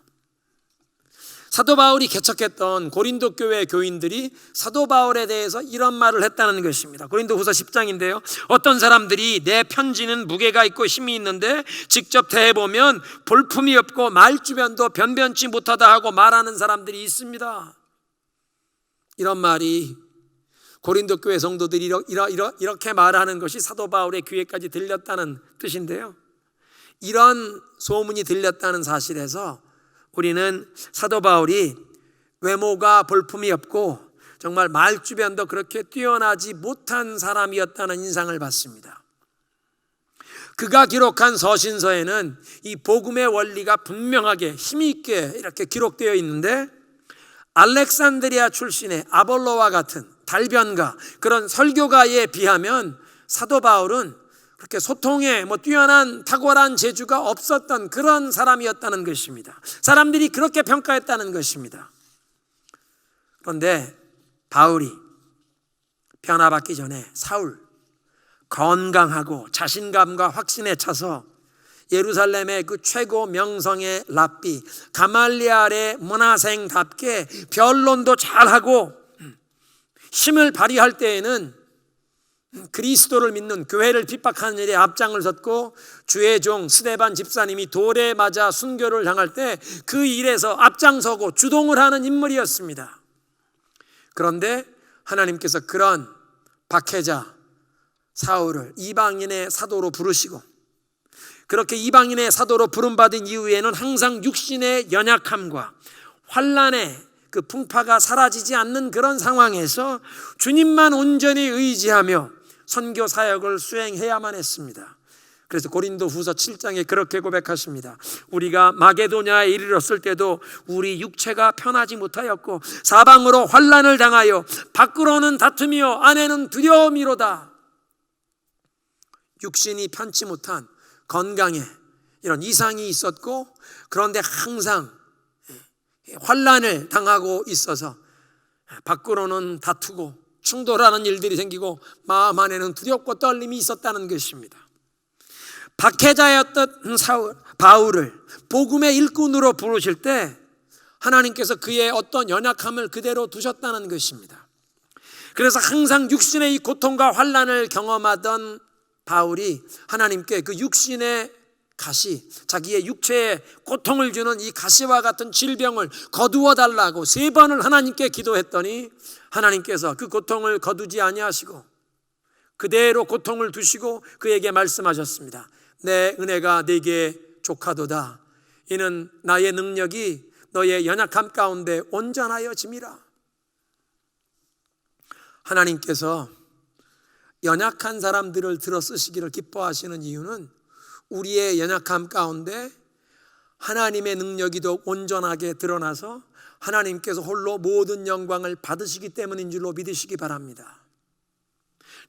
사도 바울이 개척했던 고린도 교회 교인들이 사도 바울에 대해서 이런 말을 했다는 것입니다. 고린도 후서 10장인데요. 어떤 사람들이 내 편지는 무게가 있고 힘이 있는데 직접 대해보면 볼품이 없고 말주변도 변변치 못하다 하고 말하는 사람들이 있습니다. 이런 말이 고린도 교회 성도들이 이렇게 말하는 것이 사도 바울의 귀에까지 들렸다는 뜻인데요. 이런 소문이 들렸다는 사실에서 우리는 사도 바울이 외모가 볼품이 없고 정말 말주변도 그렇게 뛰어나지 못한 사람이었다는 인상을 받습니다. 그가 기록한 서신서에는 이 복음의 원리가 분명하게 힘이 있게 이렇게 기록되어 있는데, 알렉산드리아 출신의 아볼로와 같은 달변가, 그런 설교가에 비하면 사도 바울은 그렇게 소통에 뛰어난 탁월한 재주가 없었던 그런 사람이었다는 것입니다. 사람들이 그렇게 평가했다는 것입니다. 그런데 바울이 변화받기 전에 사울, 건강하고 자신감과 확신에 차서 예루살렘의 그 최고 명성의 랍비 가말리알의 문화생답게 변론도 잘하고 힘을 발휘할 때에는 그리스도를 믿는 교회를 핍박하는 일에 앞장을 섰고, 주의 종 스데반 집사님이 돌에 맞아 순교를 당할 때 그 일에서 앞장서고 주동을 하는 인물이었습니다. 그런데 하나님께서 그런 박해자 사울을 이방인의 사도로 부르시고, 그렇게 이방인의 사도로 부름받은 이후에는 항상 육신의 연약함과 환난의 그 풍파가 사라지지 않는 그런 상황에서 주님만 온전히 의지하며 선교 사역을 수행해야만 했습니다. 그래서 고린도 후서 7장에 그렇게 고백하십니다. 우리가 마게도냐에 이르렀을 때도 우리 육체가 편하지 못하였고 사방으로 환난을 당하여 밖으로는 다툼이요 안에는 두려움이로다. 육신이 편치 못한 건강에 이런 이상이 있었고, 그런데 항상 환난을 당하고 있어서 밖으로는 다투고 충돌하는 일들이 생기고 마음 안에는 두렵고 떨림이 있었다는 것입니다. 박해자였던 바울을 복음의 일꾼으로 부르실 때 하나님께서 그의 어떤 연약함을 그대로 두셨다는 것입니다. 그래서 항상 육신의 이 고통과 환난을 경험하던 바울이 하나님께 그 육신의 가시, 자기의 육체에 고통을 주는 이 가시와 같은 질병을 거두어 달라고 3번을 하나님께 기도했더니 하나님께서 그 고통을 거두지 아니하시고 그대로 고통을 두시고 그에게 말씀하셨습니다. 내 은혜가 네게 족하도다. 이는 나의 능력이 너의 연약함 가운데 온전하여 짐이라. 하나님께서 연약한 사람들을 들어 쓰시기를 기뻐하시는 이유는 우리의 연약함 가운데 하나님의 능력이 더욱 온전하게 드러나서 하나님께서 홀로 모든 영광을 받으시기 때문인 줄로 믿으시기 바랍니다.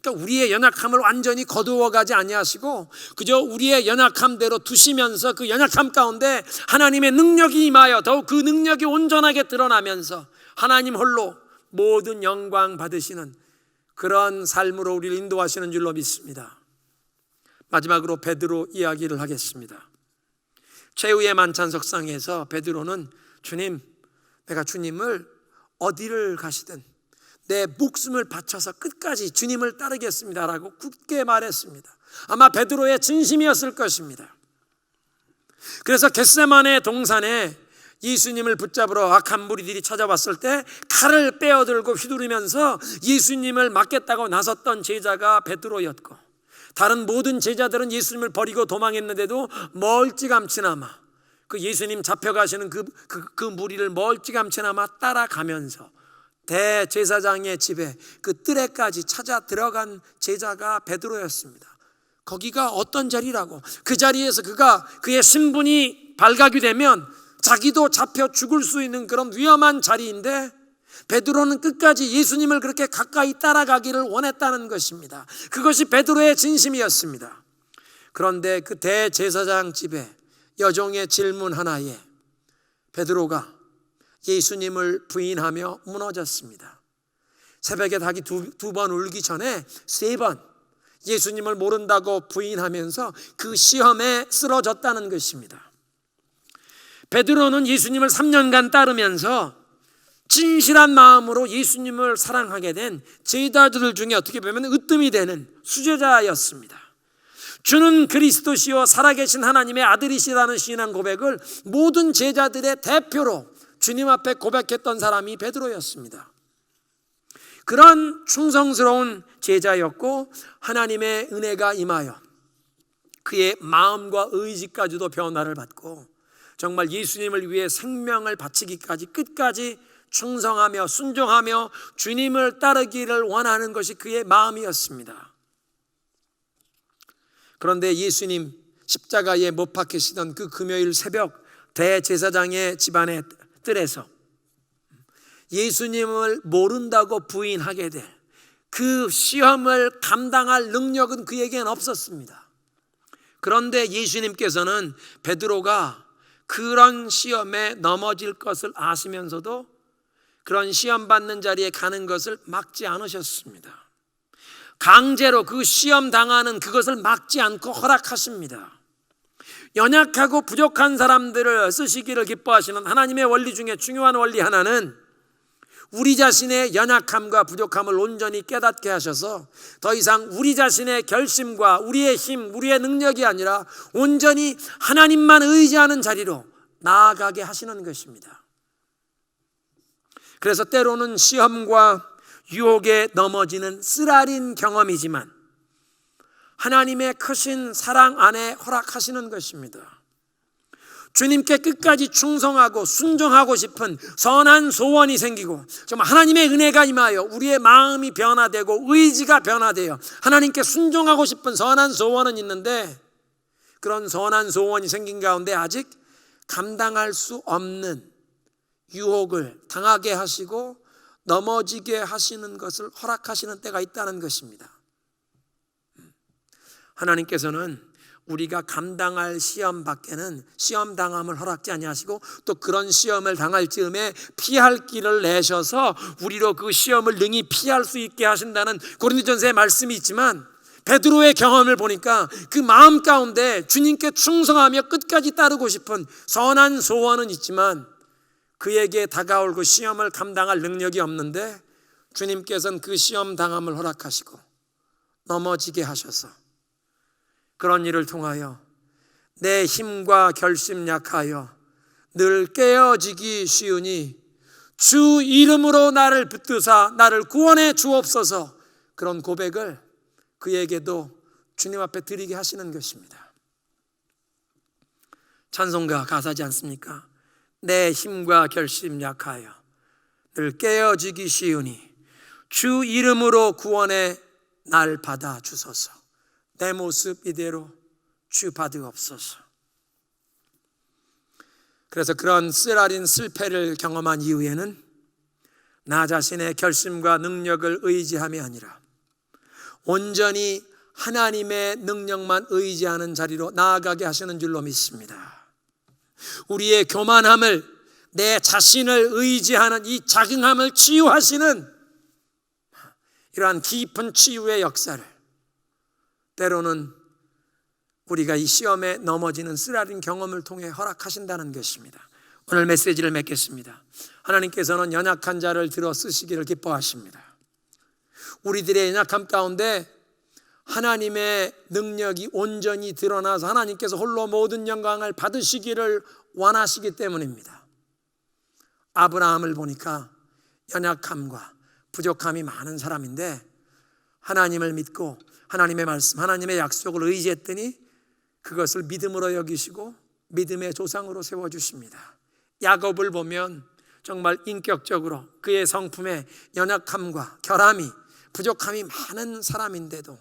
그러니까 우리의 연약함을 완전히 거두어가지 아니하시고 그저 우리의 연약함대로 두시면서 그 연약함 가운데 하나님의 능력이 임하여 더욱 그 능력이 온전하게 드러나면서 하나님 홀로 모든 영광 받으시는 그런 삶으로 우리를 인도하시는 줄로 믿습니다. 마지막으로 베드로 이야기를 하겠습니다. 최후의 만찬석상에서 베드로는 주님, 내가 주님을 어디를 가시든 내 목숨을 바쳐서 끝까지 주님을 따르겠습니다라고 굳게 말했습니다. 아마 베드로의 진심이었을 것입니다. 그래서 겟세마네 동산에 예수님을 붙잡으러 악한 무리들이 찾아왔을 때 칼을 빼어들고 휘두르면서 예수님을 맞겠다고 나섰던 제자가 베드로였고, 다른 모든 제자들은 예수님을 버리고 도망했는데도 멀찌감치나마 그 예수님 잡혀가시는 그 무리를 멀찌감치나마 따라가면서 대제사장의 집에 그 뜰에까지 찾아 들어간 제자가 베드로였습니다. 거기가 어떤 자리라고, 그 자리에서 그의 신분이 발각이 되면 자기도 잡혀 죽을 수 있는 그런 위험한 자리인데, 베드로는 끝까지 예수님을 그렇게 가까이 따라가기를 원했다는 것입니다. 그것이 베드로의 진심이었습니다. 그런데 그 대제사장 집에 여종의 질문 하나에 베드로가 예수님을 부인하며 무너졌습니다. 새벽에 닭이 두 번 울기 전에 3번 예수님을 모른다고 부인하면서 그 시험에 쓰러졌다는 것입니다. 베드로는 예수님을 3년간 따르면서 진실한 마음으로 예수님을 사랑하게 된 제자들 중에 어떻게 보면 으뜸이 되는 수제자였습니다. 주는 그리스도시요 살아계신 하나님의 아들이시라는 신앙 고백을 모든 제자들의 대표로 주님 앞에 고백했던 사람이 베드로였습니다. 그런 충성스러운 제자였고, 하나님의 은혜가 임하여 그의 마음과 의지까지도 변화를 받고 정말 예수님을 위해 생명을 바치기까지 끝까지 충성하며 순종하며 주님을 따르기를 원하는 것이 그의 마음이었습니다. 그런데 예수님 십자가에 못 박히시던 그 금요일 새벽 대제사장의 집안의 뜰에서 예수님을 모른다고 부인하게 될 그 시험을 감당할 능력은 그에게는 없었습니다. 그런데 예수님께서는 베드로가 그런 시험에 넘어질 것을 아시면서도 그런 시험 받는 자리에 가는 것을 막지 않으셨습니다. 강제로 그 시험 당하는 그것을 막지 않고 허락하십니다. 연약하고 부족한 사람들을 쓰시기를 기뻐하시는 하나님의 원리 중에 중요한 원리 하나는 우리 자신의 연약함과 부족함을 온전히 깨닫게 하셔서 더 이상 우리 자신의 결심과 우리의 힘, 우리의 능력이 아니라 온전히 하나님만 의지하는 자리로 나아가게 하시는 것입니다. 그래서 때로는 시험과 유혹에 넘어지는 쓰라린 경험이지만 하나님의 크신 사랑 안에 허락하시는 것입니다. 주님께 끝까지 충성하고 순종하고 싶은 선한 소원이 생기고 정말 하나님의 은혜가 임하여 우리의 마음이 변화되고 의지가 변화되어 하나님께 순종하고 싶은 선한 소원은 있는데, 그런 선한 소원이 생긴 가운데 아직 감당할 수 없는 유혹을 당하게 하시고 넘어지게 하시는 것을 허락하시는 때가 있다는 것입니다. 하나님께서는 우리가 감당할 시험 밖에는 시험 당함을 허락지 아니하시고 또 그런 시험을 당할 즈음에 피할 길을 내셔서 우리로 그 시험을 능히 피할 수 있게 하신다는 고린도전서의 말씀이 있지만, 베드로의 경험을 보니까 그 마음 가운데 주님께 충성하며 끝까지 따르고 싶은 선한 소원은 있지만 그에게 다가올 그 시험을 감당할 능력이 없는데, 주님께서는 그 시험 당함을 허락하시고 넘어지게 하셔서 그런 일을 통하여 내 힘과 결심 약하여 늘 깨어지기 쉬우니 주 이름으로 나를 붙드사 나를 구원해 주옵소서, 그런 고백을 그에게도 주님 앞에 드리게 하시는 것입니다. 찬송가 가사지 않습니까? 내 힘과 결심 약하여 늘 깨어지기 쉬우니 주 이름으로 구원해 날 받아 주소서. 내 모습 이대로 주 받으옵소서. 그래서 그런 쓰라린 실패를 경험한 이후에는 나 자신의 결심과 능력을 의지함이 아니라 온전히 하나님의 능력만 의지하는 자리로 나아가게 하시는 줄로 믿습니다. 우리의 교만함을, 내 자신을 의지하는 이 자긍함을 치유하시는 이러한 깊은 치유의 역사를 때로는 우리가 이 시험에 넘어지는 쓰라린 경험을 통해 허락하신다는 것입니다. 오늘 메시지를 맺겠습니다. 하나님께서는 연약한 자를 들어 쓰시기를 기뻐하십니다. 우리들의 연약함 가운데 하나님의 능력이 온전히 드러나서 하나님께서 홀로 모든 영광을 받으시기를 원하시기 때문입니다. 아브라함을 보니까 연약함과 부족함이 많은 사람인데 하나님을 믿고 하나님의 말씀, 하나님의 약속을 의지했더니 그것을 믿음으로 여기시고 믿음의 조상으로 세워주십니다. 야곱을 보면 정말 인격적으로 그의 성품에 연약함과 결함이, 부족함이 많은 사람인데도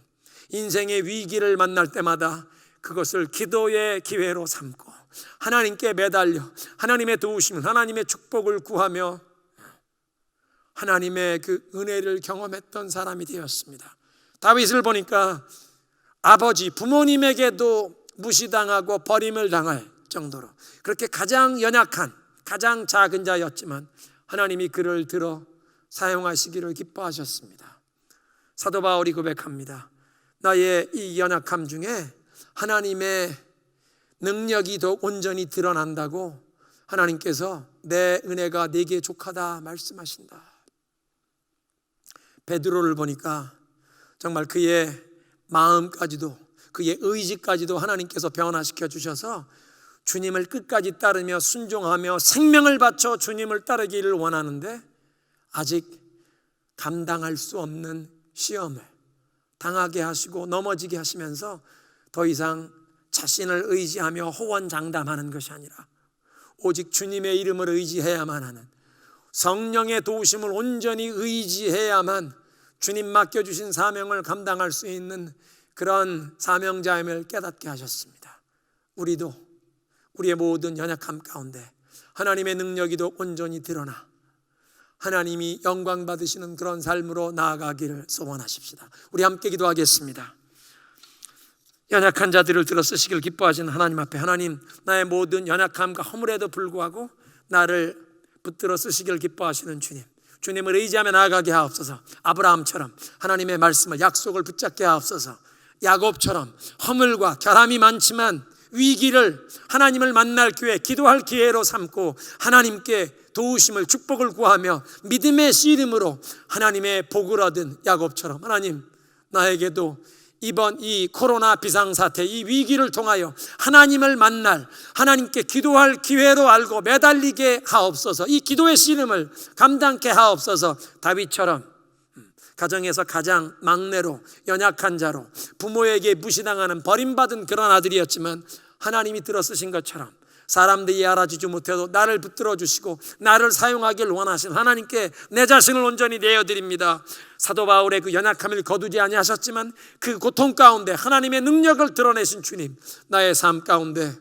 인생의 위기를 만날 때마다 그것을 기도의 기회로 삼고 하나님께 매달려 하나님의 도우심을, 하나님의 축복을 구하며 하나님의 그 은혜를 경험했던 사람이 되었습니다. 다윗을 보니까 아버지, 부모님에게도 무시당하고 버림을 당할 정도로 그렇게 가장 연약한, 가장 작은 자였지만 하나님이 그를 들어 사용하시기를 기뻐하셨습니다. 사도 바울이 고백합니다. 나의 이 연약함 중에 하나님의 능력이 더 온전히 드러난다고 하나님께서 내 은혜가 네게 족하다 말씀하신다. 베드로를 보니까 정말 그의 마음까지도, 그의 의지까지도 하나님께서 변화시켜 주셔서 주님을 끝까지 따르며 순종하며 생명을 바쳐 주님을 따르기를 원하는데 아직 감당할 수 없는 시험을 당하게 하시고 넘어지게 하시면서 더 이상 자신을 의지하며 호언장담하는 것이 아니라 오직 주님의 이름을 의지해야만 하는, 성령의 도우심을 온전히 의지해야만 주님 맡겨주신 사명을 감당할 수 있는 그런 사명자임을 깨닫게 하셨습니다. 우리도 우리의 모든 연약함 가운데 하나님의 능력이 더 온전히 드러나 하나님이 영광 받으시는 그런 삶으로 나아가기를 소원하십시다. 우리 함께 기도하겠습니다. 연약한 자들을 들어 쓰시길 기뻐하시는 하나님 앞에, 하나님, 나의 모든 연약함과 허물에도 불구하고 나를 붙들어 쓰시길 기뻐하시는 주님, 주님을 의지하며 나아가게 하옵소서. 아브라함처럼 하나님의 말씀을, 약속을 붙잡게 하옵소서. 야곱처럼 허물과 결함이 많지만 위기를 하나님을 만날 기회, 기도할 기회로 삼고 하나님께 도우심을, 축복을 구하며 믿음의 씨름으로 하나님의 복을 얻은 야곱처럼 하나님, 나에게도 이번 이 코로나 비상사태, 이 위기를 통하여 하나님을 만날, 하나님께 기도할 기회로 알고 매달리게 하옵소서. 이 기도의 씨름을 감당케 하옵소서. 다윗처럼 가정에서 가장 막내로, 연약한 자로, 부모에게 무시당하는 버림받은 그런 아들이었지만 하나님이 들어 쓰신 것처럼 사람들이 알아주지 못해도 나를 붙들어 주시고 나를 사용하길 원하신 하나님께 내 자신을 온전히 내어드립니다. 사도 바울의 그 연약함을 거두지 아니하셨지만 그 고통 가운데 하나님의 능력을 드러내신 주님, 나의 삶 가운데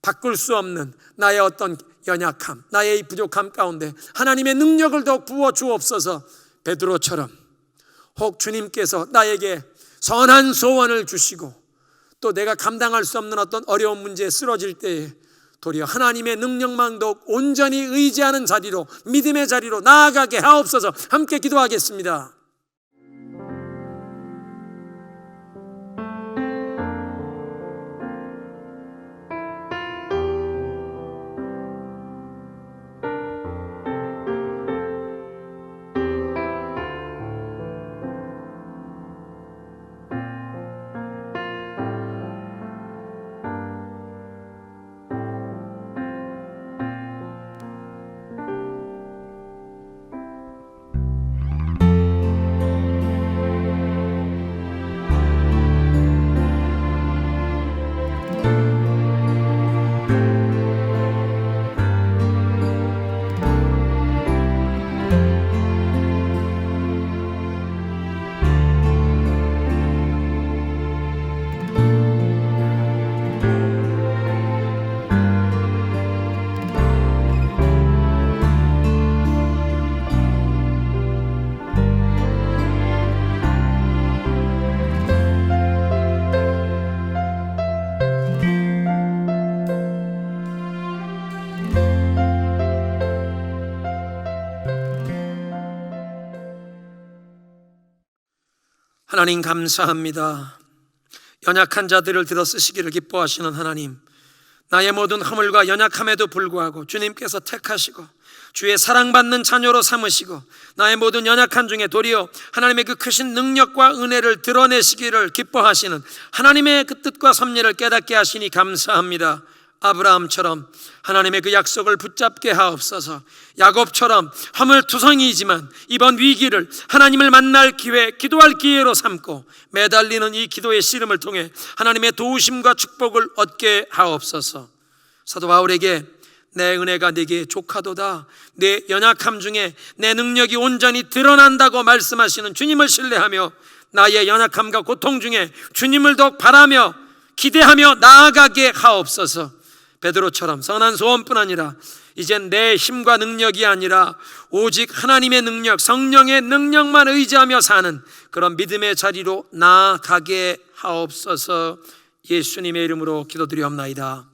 바꿀 수 없는 나의 어떤 연약함, 나의 이 부족함 가운데 하나님의 능력을 더 부어 주옵소서. 베드로처럼 혹 주님께서 나에게 선한 소원을 주시고 또 내가 감당할 수 없는 어떤 어려운 문제에 쓰러질 때에 도리어 하나님의 능력만 더욱 온전히 의지하는 자리로, 믿음의 자리로 나아가게 하옵소서. 함께 기도하겠습니다. 하나님 감사합니다. 연약한 자들을 들어 쓰시기를 기뻐하시는 하나님, 나의 모든 허물과 연약함에도 불구하고 주님께서 택하시고 주의 사랑받는 자녀로 삼으시고 나의 모든 연약한 중에 도리어 하나님의 그 크신 능력과 은혜를 드러내시기를 기뻐하시는 하나님의 그 뜻과 섭리를 깨닫게 하시니 감사합니다. 아브라함처럼 하나님의 그 약속을 붙잡게 하옵소서. 야곱처럼 허물투성이지만 이번 위기를 하나님을 만날 기회, 기도할 기회로 삼고 매달리는 이 기도의 씨름을 통해 하나님의 도우심과 축복을 얻게 하옵소서. 사도 바울에게 내 은혜가 네게 족하도다, 내 연약함 중에 내 능력이 온전히 드러난다고 말씀하시는 주님을 신뢰하며 나의 연약함과 고통 중에 주님을 더욱 바라며 기대하며 나아가게 하옵소서. 베드로처럼 선한 소원뿐 아니라 이젠 내 힘과 능력이 아니라 오직 하나님의 능력, 성령의 능력만 의지하며 사는 그런 믿음의 자리로 나아가게 하옵소서. 예수님의 이름으로 기도드리옵나이다.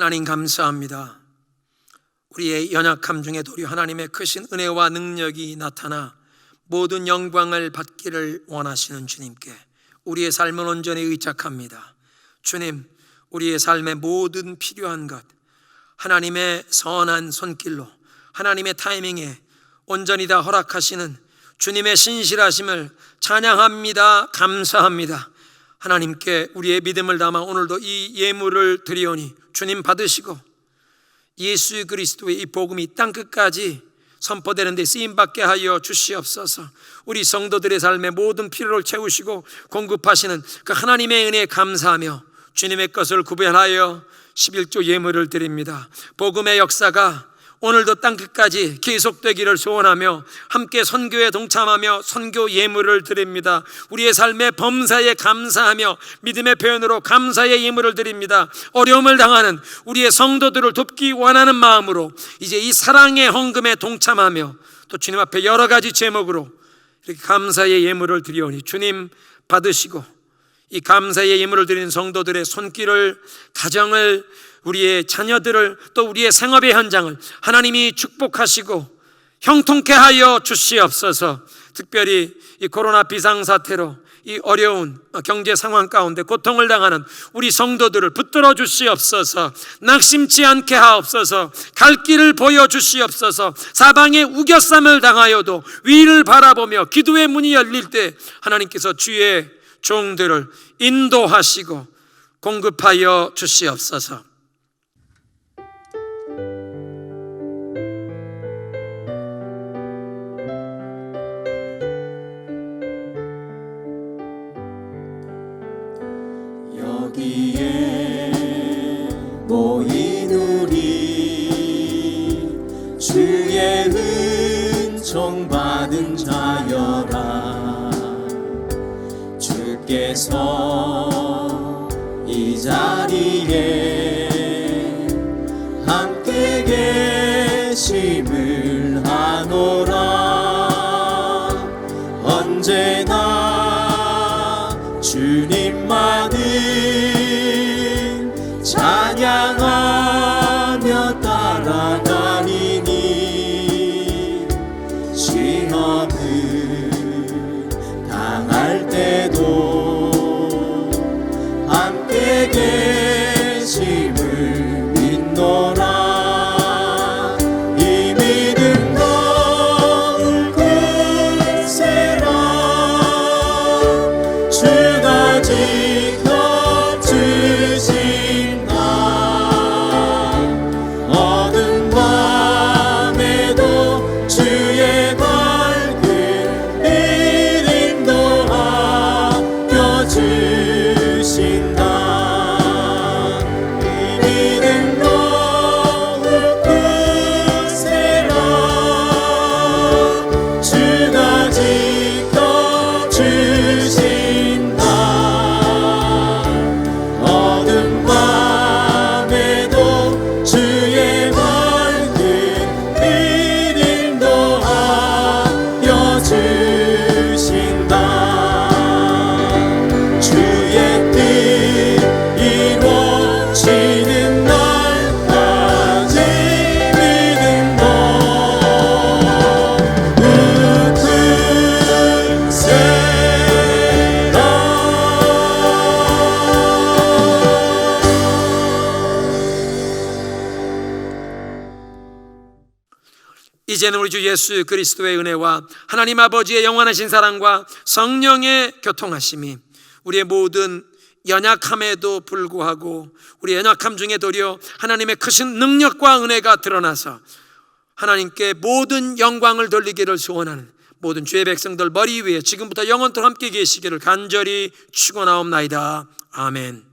하나님 감사합니다. 우리의 연약함 중에 도리어 하나님의 크신 은혜와 능력이 나타나 모든 영광을 받기를 원하시는 주님께 우리의 삶은 온전히 의탁합니다. 주님, 우리의 삶의 모든 필요한 것 하나님의 선한 손길로 하나님의 타이밍에 온전히 다 허락하시는 주님의 신실하심을 찬양합니다. 감사합니다. 하나님께 우리의 믿음을 담아 오늘도 이 예물을 드리오니 주님 받으시고 예수 그리스도의 이 복음이 땅끝까지 선포되는 데 쓰임받게 하여 주시옵소서. 우리 성도들의 삶의 모든 필요를 채우시고 공급하시는 그 하나님의 은혜에 감사하며 주님의 것을 구별하여 11조 예물을 드립니다. 복음의 역사가 오늘도 땅끝까지 계속되기를 소원하며 함께 선교에 동참하며 선교 예물을 드립니다. 우리의 삶의 범사에 감사하며 믿음의 표현으로 감사의 예물을 드립니다. 어려움을 당하는 우리의 성도들을 돕기 원하는 마음으로 이제 이 사랑의 헌금에 동참하며 또 주님 앞에 여러 가지 제목으로 이렇게 감사의 예물을 드리오니 주님 받으시고 이 감사의 예물을 드리는 성도들의 손길을, 가정을, 우리의 자녀들을, 또 우리의 생업의 현장을 하나님이 축복하시고 형통케 하여 주시옵소서. 특별히 이 코로나 비상사태로 이 어려운 경제 상황 가운데 고통을 당하는 우리 성도들을 붙들어 주시옵소서. 낙심치 않게 하옵소서. 갈 길을 보여주시옵소서. 사방에 우겨쌈을 당하여도 위를 바라보며 기도의 문이 열릴 때 하나님께서 주의 종들을 인도하시고 공급하여 주시옵소서. 여기에 모인 우리 주의 은총 받은 자여라. 주께서 이 자리에 함께 계심을 아노라. 언제나 주님만을 찬양하며 따라가리니 시험을 당할 때도 함께 계심을 믿노라. 이 믿음 거울 굳세라. 주가 지켜주신다. 어두운 밤에도 주의 밝은 빛 인도하여 주신다. 이 믿음 거울 굳세라. 주가 지켜주신다. 어두운 밤에도 주의 밝은 빛 인도하여 주신다. 주의 뜻 이루어지는 날까지 믿음도 이제는 우리 주 예수 그리스도의 은혜와 하나님 아버지의 영원하신 사랑과 성령의 교통하심이 우리의 모든 연약함에도 불구하고 우리 연약함 중에 도리어 하나님의 크신 능력과 은혜가 드러나서 하나님께 모든 영광을 돌리기를 소원하는 모든 주의 백성들 머리 위에 지금부터 영원토록 함께 계시기를 간절히 축원하옵나이다. 아멘.